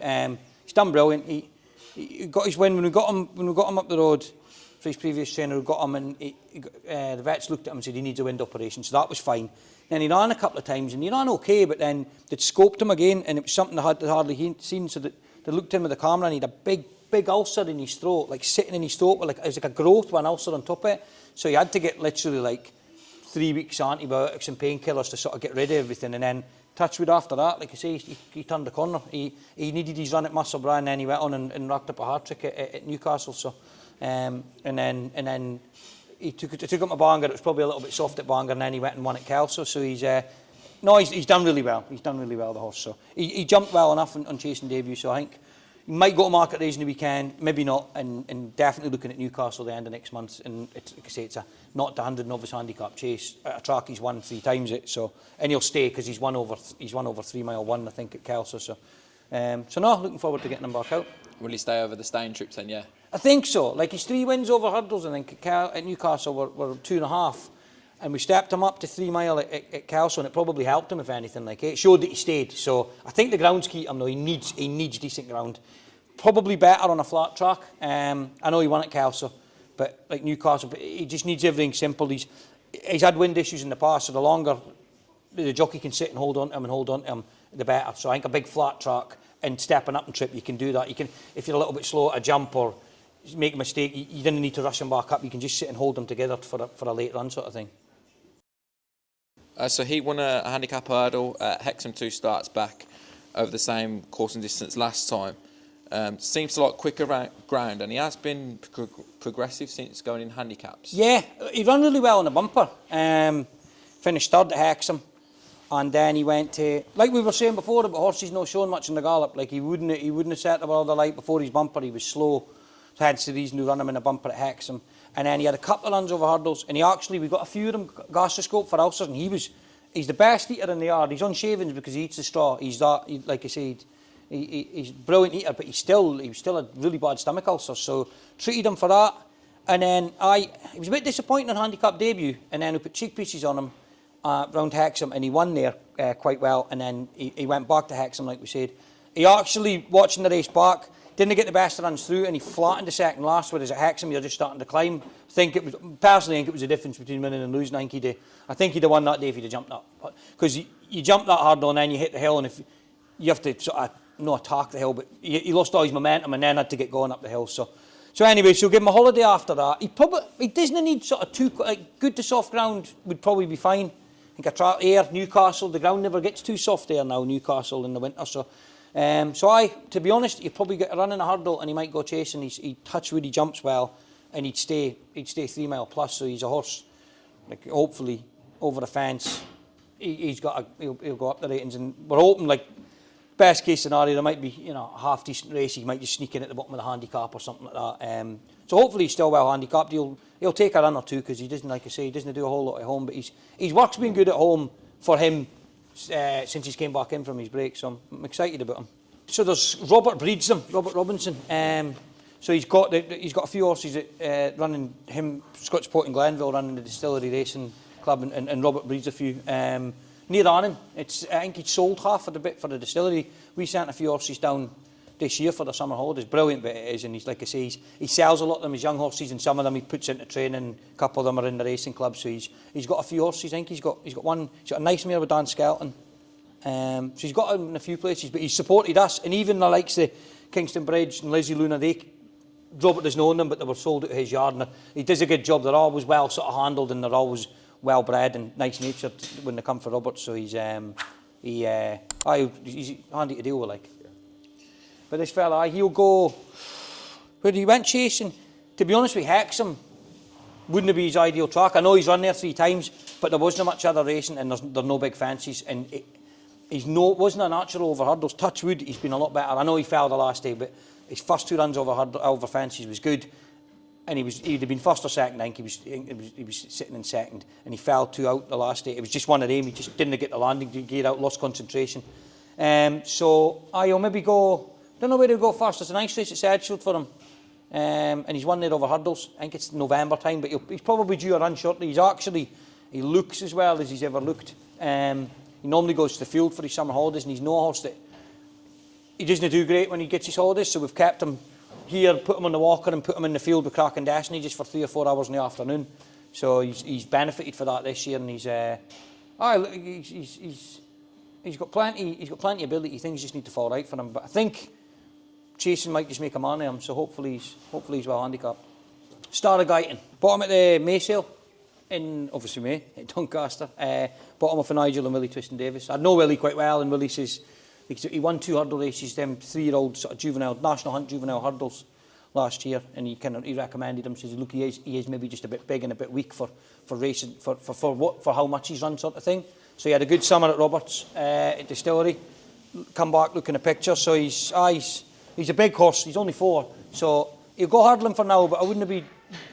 Speaker 2: He's done brilliant. He got his win when we got him up the road for his previous trainer. We got him, and the vets looked at him and said he needs a wind operation. So that was fine. Then he ran a couple of times and he ran okay, but then they'd scoped him again, and it was something they had hardly seen. So they looked at him with the camera, and he had a big ulcer in his throat, like sitting in his throat, with it was like a growth with an ulcer on top of it. So he had to get literally like 3 weeks antibiotics and painkillers to sort of get rid of everything. And then touchwood after that, like I say, he turned the corner. He needed his run at Musselburgh, and then he went on and racked up a hard trick at Newcastle. So and then he took him to Bangor. It was probably a little bit soft at Bangor, and then he went and won at Kelso. So he's done really well. He's done really well, the horse. So he jumped well enough on chasing debut. So I think he might go to market racing the weekend, maybe not, and definitely looking at Newcastle the end of next month. And it's, like I say, it's a not 100 novice handicap chase at a track he's won 3 times it. So, and he'll stay because he's won over 3 mile 1, I think, at Kelso. So no, looking forward to getting him back out.
Speaker 1: Will he stay over the staying trips then? Yeah.
Speaker 2: I think so. Like his 3 wins over hurdles, I think at Newcastle were 2.5, and we stepped him up to 3 mile at Kelso, and it probably helped him, if anything. Like it showed that he stayed. So I think the ground's key to him though. He needs decent ground. Probably better on a flat track. I know he won at Kelso, but like Newcastle, but he just needs everything simple. He's had wind issues in the past, so the longer the jockey can sit and hold on to him, the better. So I think a big flat track and stepping up and trip, you can do that. You can, if you're a little bit slow at a jump or make a mistake, you didn't need to rush him back up. You can just sit and hold them together for a late run sort of thing.
Speaker 1: So he won a handicap hurdle at Hexham 2 starts back over the same course and distance last time. Seems to like quicker ground, and he has been progressive since going in handicaps.
Speaker 2: Yeah, he ran really well in the bumper. Finished third at Hexham, and then he went to, like we were saying before about horses not showing much in the gallop. Like he wouldn't have set the world alight before his bumper. He was slow, so hence the reason we run him in the bumper at Hexham. And then he had a couple of runs over hurdles, and we got a few of them gastroscope for ulcers, and he's the best eater in the yard. He's on shavings because he eats the straw. Like I said, he's a brilliant eater, but he was still a really bad stomach ulcer. So treated him for that, and then he was a bit disappointing on handicap debut, and then we put cheek pieces on him round Hexham, and he won there quite well. And then he went back to Hexham, like we said. He actually, watching the race back, didn't get the best runs through, and he flattened the second last. Whereas at Hexham, you're just starting to climb. Personally, I think it was the difference between winning and losing. I think he'd have won that day if he'd have jumped up, because you jump that hurdle and then you hit the hill, and if you have to sort of not attack the hill, but he lost all his momentum and then had to get going up the hill. So anyway, so give him a holiday after that. He doesn't need sort of too good to soft ground would probably be fine. I think a track air, Newcastle, the ground never gets too soft there now, Newcastle in the winter. So to be honest, he'd probably get a run in a hurdle and he might go chasing. He'd touch wood, he jumps well, and he'd stay 3 mile plus. So he's a horse, like hopefully over the fence. He'll go up the ratings, and we're hoping, like best case scenario, there might be a half decent race. He might just sneak in at the bottom of the handicap or something like that. So hopefully he's still well handicapped. He'll take a run or two, because he doesn't, like I say, he doesn't do a whole lot at home. But his work's been good at home for him since he's came back in from his break. So I'm excited about him. So there's Robert Robinson. So he's got a few horses running him, Scotchport and Glenville, running the Distillery Racing Club, and Robert breeds a few. Near Annan, I think he'd sold half of the bit for the distillery. We sent a few horses down this year for the summer holidays. Brilliant bit it is, and he's, like I say, he sells a lot of them as young horses, and some of them he puts into training. A couple of them are in the racing club. So he's got a few horses. I think he's got a nice mare with Dan Skelton. So he's got him in a few places, but he's supported us, and even the likes of Kingston Bridge and Lizzie Luna, Robert doesn't own them, but they were sold out of his yard, and he does a good job. They're always well sort of handled, and they're always well bred and nice natured when they come for Robert. So he's handy to deal with, like. But this fella, he'll go where he went chasing. To be honest with Hexham, wouldn't be his ideal track. I know he's run there 3 times, but there wasn't much other racing, and there's no big fancies, and wasn't a natural over hurdles. Touch wood, he's been a lot better. I know he fell the last day, but his first 2 runs over fancies was good, and he'd have been first or second. I think he was sitting in second, and he fell 2 out the last day. It was just one of them. He just didn't get the landing gear out, lost concentration. So I'll maybe go. Don't know where to go first. There's a nice race at Sedgefield for him. And he's won there over hurdles. I think it's November time, but he's probably due a run shortly. He looks as well as he's ever looked. He normally goes to the field for his summer holidays, and he's no horse that he doesn't do great when he gets his holidays. So we've kept him here, put him on the walker, and put him in the field with Cracking Rhapsody just for 3 or 4 hours in the afternoon. So he's benefited for that this year, and he's got plenty of ability. Things just need to fall right for him. But I think chasing might just make a man of him, so hopefully he's well handicapped. Star of Guyton, bottom at the May sale in obviously May at Doncaster. Bottom of for Nigel and Willie Twiston Davis. I know Willie quite well, and Willie says he won 2 hurdle races, them 3-year-old sort of juvenile national hunt juvenile hurdles last year, and he recommended him. Says look, he is maybe just a bit big and a bit weak for racing for how much he's run, sort of thing. So he had a good summer at Roberts at Distillery. Come back looking a picture. So he's a big horse. He's only 4, so he'll go hurdling for now. But I wouldn't be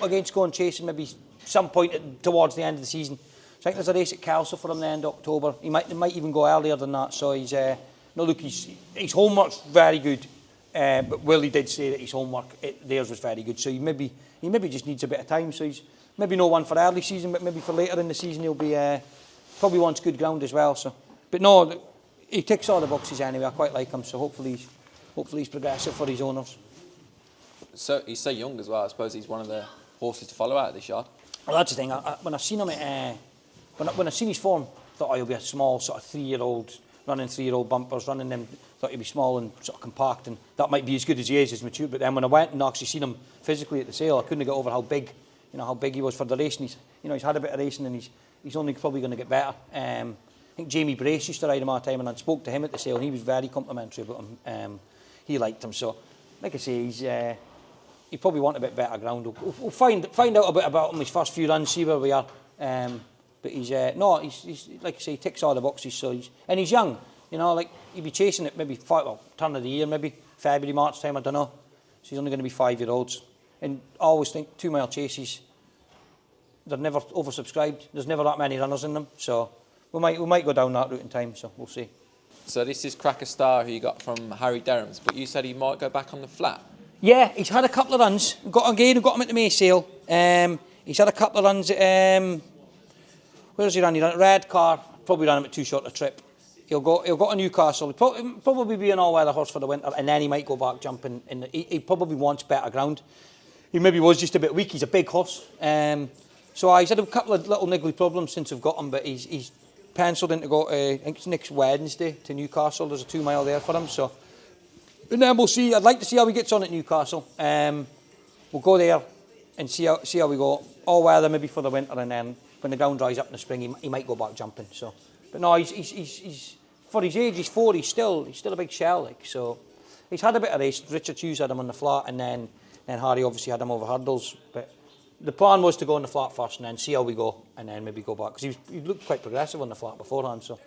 Speaker 2: against going chasing maybe some point towards the end of the season. So I think there's a race at Kelso for him the end of October. He might even go earlier than that. So his homework's very good. But Willie did say that his homework theirs was very good. So he maybe just needs a bit of time. So he's maybe no one for early season, but maybe for later in the season he'll be probably wants good ground as well. So, but no, he ticks all the boxes anyway. I quite like him. So hopefully he's progressive for his owners.
Speaker 1: So he's so young as well. I suppose he's one of the horses to follow out of this yard.
Speaker 2: Well, that's the thing. When I seen him when I seen his form, I thought he'll be a small sort of 3-year-old running 3-year-old bumpers, running them. Thought he'd be small and sort of compact, and that might be as good as he is, as mature. But then when I went and actually seen him physically at the sale, I couldn't get over how big he was for the racing. He's had a bit of racing, and he's only probably going to get better. I think Jamie Brace used to ride him all the time, and I spoke to him at the sale, and he was very complimentary about him. He liked him. So, like I say, he probably want a bit better ground. We'll find out a bit about him his first few runs, see where we are. But he's like I say, he ticks all the boxes. So he's young. Like he'd be chasing it maybe turn of the year, maybe February, March time. I don't know. So he's only going to be 5-year-olds. And I always think 2-mile chases, they're never oversubscribed. There's never that many runners in them. So we might go down that route in time. So we'll see.
Speaker 1: So this is Cracker Star, who you got from Harry Derham's, but you said he might go back on the flat.
Speaker 2: Yeah, he's had a couple of runs. Got him at the May sale. He's had a couple of runs at where's he run? He ran at Redcar. Probably ran him at too short a trip. He'll go to Newcastle. He'll probably be an all-weather horse for the winter, and then he might go back jumping. He probably wants better ground. He maybe was just a bit weak. He's a big horse. So he's had a couple of little niggly problems since we've got him, but he's penciled in to go. I think it's next Wednesday to Newcastle. There's a 2-mile there for him. So, and then we'll see. I'd like to see how he gets on at Newcastle. We'll go there and see how we go. All weather maybe for the winter, and then when the ground dries up in the spring, he might go back jumping. So, but no, he's for his age, he's 4. He's still a big shell. Like, so, he's had a bit of race. Richard Hughes had him on the flat, and then Harry obviously had him over hurdles. But the plan was to go on the flat first, and then see how we go, and then maybe go back, because he looked quite progressive on the flat beforehand. So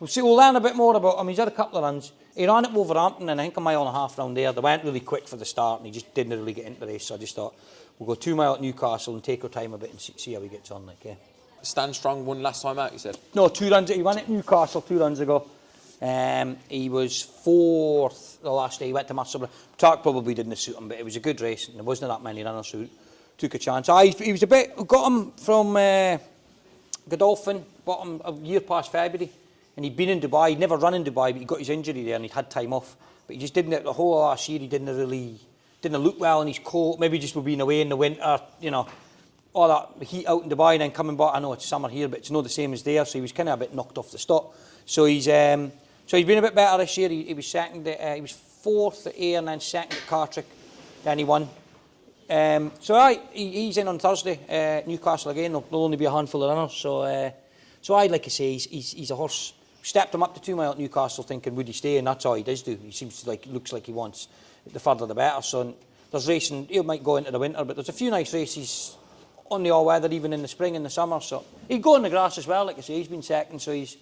Speaker 2: we'll see. We'll learn a bit more about him. He's had a couple of runs. He ran at Wolverhampton, and I think a mile and a half round there. They went really quick for the start, and he just didn't really get into the race. So I just thought we'll go 2 mile at Newcastle and take our time a bit and see how he gets on. Like, yeah.
Speaker 1: Stand Strong won last time out, you said?
Speaker 2: No, 2 runs. He won at Newcastle 2 runs ago. He was 4th the last day. He went to Master. Tark probably didn't suit him, but it was a good race, and there wasn't that many runners who took a chance. He was a bit. Got him from Godolphin. Bought him a year past February, and he'd been in Dubai. He'd never run in Dubai, but he got his injury there, and he'd had time off. But he just didn't. The whole of last year, he didn't look well in his coat. Maybe just for being away in the winter, all that heat out in Dubai, and then coming back. I know it's summer here, but it's not the same as there. So he was kind of a bit knocked off the stop. So he's been a bit better this year. He was second. He was 4th at Ayr, and then second at Cartrick. Then he won. He's in on Thursday. Newcastle again. There'll only be a handful of runners. So I'd like to say he's a horse. Stepped him up to 2 mile at Newcastle, thinking would he stay, and that's all he does do. He seems to looks like he wants. The further the better. So there's racing. He might go into the winter, but there's a few nice races on the all-weather even in the spring and the summer. So he'd go on the grass as well, like I say, he's been second, so he's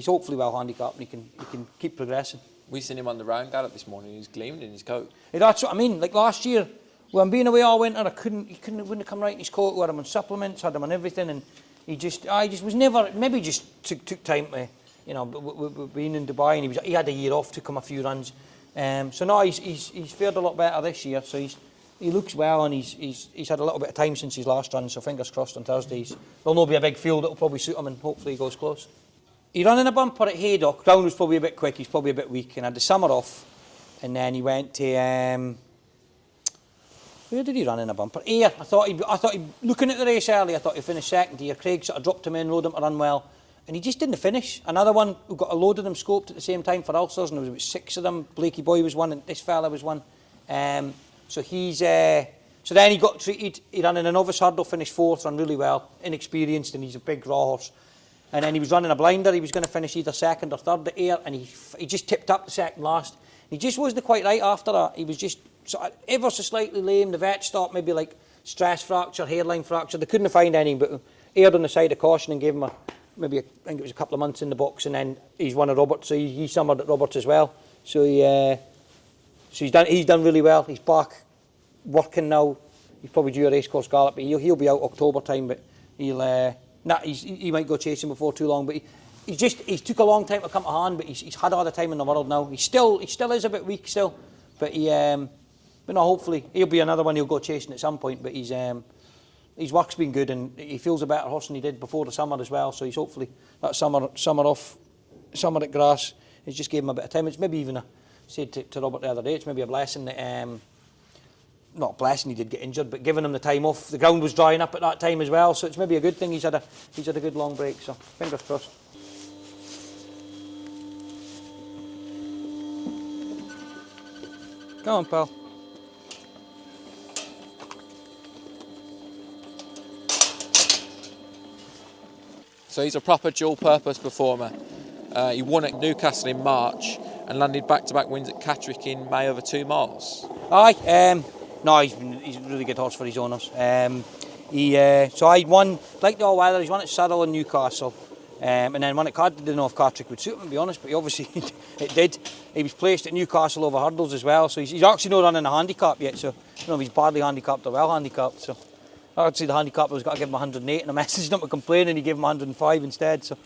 Speaker 2: hopefully well handicapped and he can keep progressing.
Speaker 1: We seen him on the round gallop this morning. He was gleaming in his coat.
Speaker 2: Yeah, that's what I mean. Like last year, when being away all winter, he wouldn't have come right in his coat. We had him on supplements, had him on everything, and he just was never. Maybe just took time to, you know, being in Dubai, and he had a year off, took him a few runs. So now he's fared a lot better this year. So he looks well, and he's had a little bit of time since his last run. So fingers crossed on Thursdays. There'll not be a big field. It'll probably suit him, and hopefully he goes close. He ran in a bumper at Haydock. Ground was probably a bit quick. He's probably a bit weak, and had the summer off. And then he went to where did he run in a bumper? Ayr. I thought he looking at the race early. I thought he finished second here. Craig sort of dropped him in, rode him to run well, and he just didn't finish. Another one who got a load of them scoped at the same time for ulcers, and there was about 6 of them. Blakey Boy was one, and this fella was one. So he's so then he got treated. He ran in a novice hurdle, finished 4th, ran really well, inexperienced, and he's a big raw horse. And then he was running a blinder. He was going to finish either 2nd or 3rd at Ayr, and he just tipped up the 2nd last. He just wasn't quite right after that. He was just sort of ever so slightly lame. The vet stopped, maybe like stress fracture, hairline fracture. They couldn't find any, but erred on the side of caution and gave him I think it was a couple of months in the box, and then he's won at Roberts, so he summered at Roberts as well. So he's done really well. He's back working now. He's probably due a racecourse gallop, but he'll be out October time. But he might go chasing before too long. But he's took a long time to come to hand, but he's had all the time in the world now. He still is a bit weak still, but but no, hopefully he'll be another one he'll go chasing at some point. But his work's been good, and he feels a better horse than he did before the summer as well. So he's hopefully that summer at grass has just gave him a bit of time. It's maybe even said to Robert the other day, it's maybe a blessing that not a blessing he did get injured, but giving him the time off. The ground was drying up at that time as well, so it's maybe a good thing he's had a good long break. So fingers crossed. Come on, pal.
Speaker 1: So he's a proper dual-purpose performer. He won at Newcastle in March and landed back-to-back wins at Catterick in May over 2 miles.
Speaker 2: Aye, no, he's a really good horse for his owners. So I won, like the all-weather, he's won at Surrey and Newcastle. And then won at Cardiff. Didn't know if Catterick would suit him, to be honest, but he obviously it did. He was placed at Newcastle over hurdles as well, so he's actually not running a handicap yet, so I don't know if he's badly handicapped or well handicapped. So actually the handicapper was got to give him 108, and I messaged him to complain, and he gave him 105 instead. So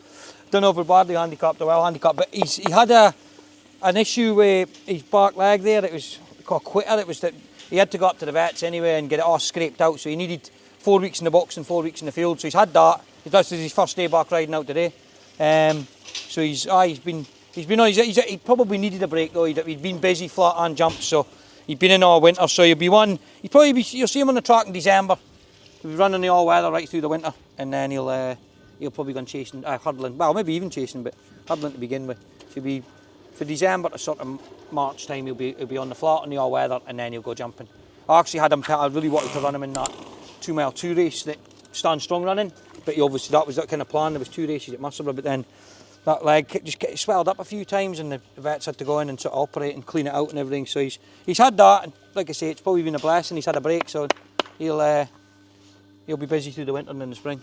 Speaker 2: don't know if we're badly handicapped or well handicapped, but he had an issue with his back leg there. It was called quitter. It was that he had to go up to the vets anyway and get it all scraped out, so he needed 4 weeks in the box and 4 weeks in the field. So he's had that. This is his first day back riding out today. So he probably needed a break though. He'd been busy flat and jumps, so he'd been in all winter. So you'll see him on the track in December. He'll be running the all weather right through the winter, and then he'll probably go chasing, hurdling. Well, maybe even chasing, but hurdling to begin with. So he'll be for December to sort of March time. He'll be on the flat on the all weather, and then he'll go jumping. I actually had him. I really wanted to run him in that 2 mile 2 race that Stan Strong running. But that was that kind of plan. There was 2 races at Musselburgh, but then that leg just swelled up a few times, and the vets had to go in and sort of operate and clean it out and everything. So he's had that, and like I say, it's probably been a blessing. He's had a break, so he'll be busy through the winter and in the spring.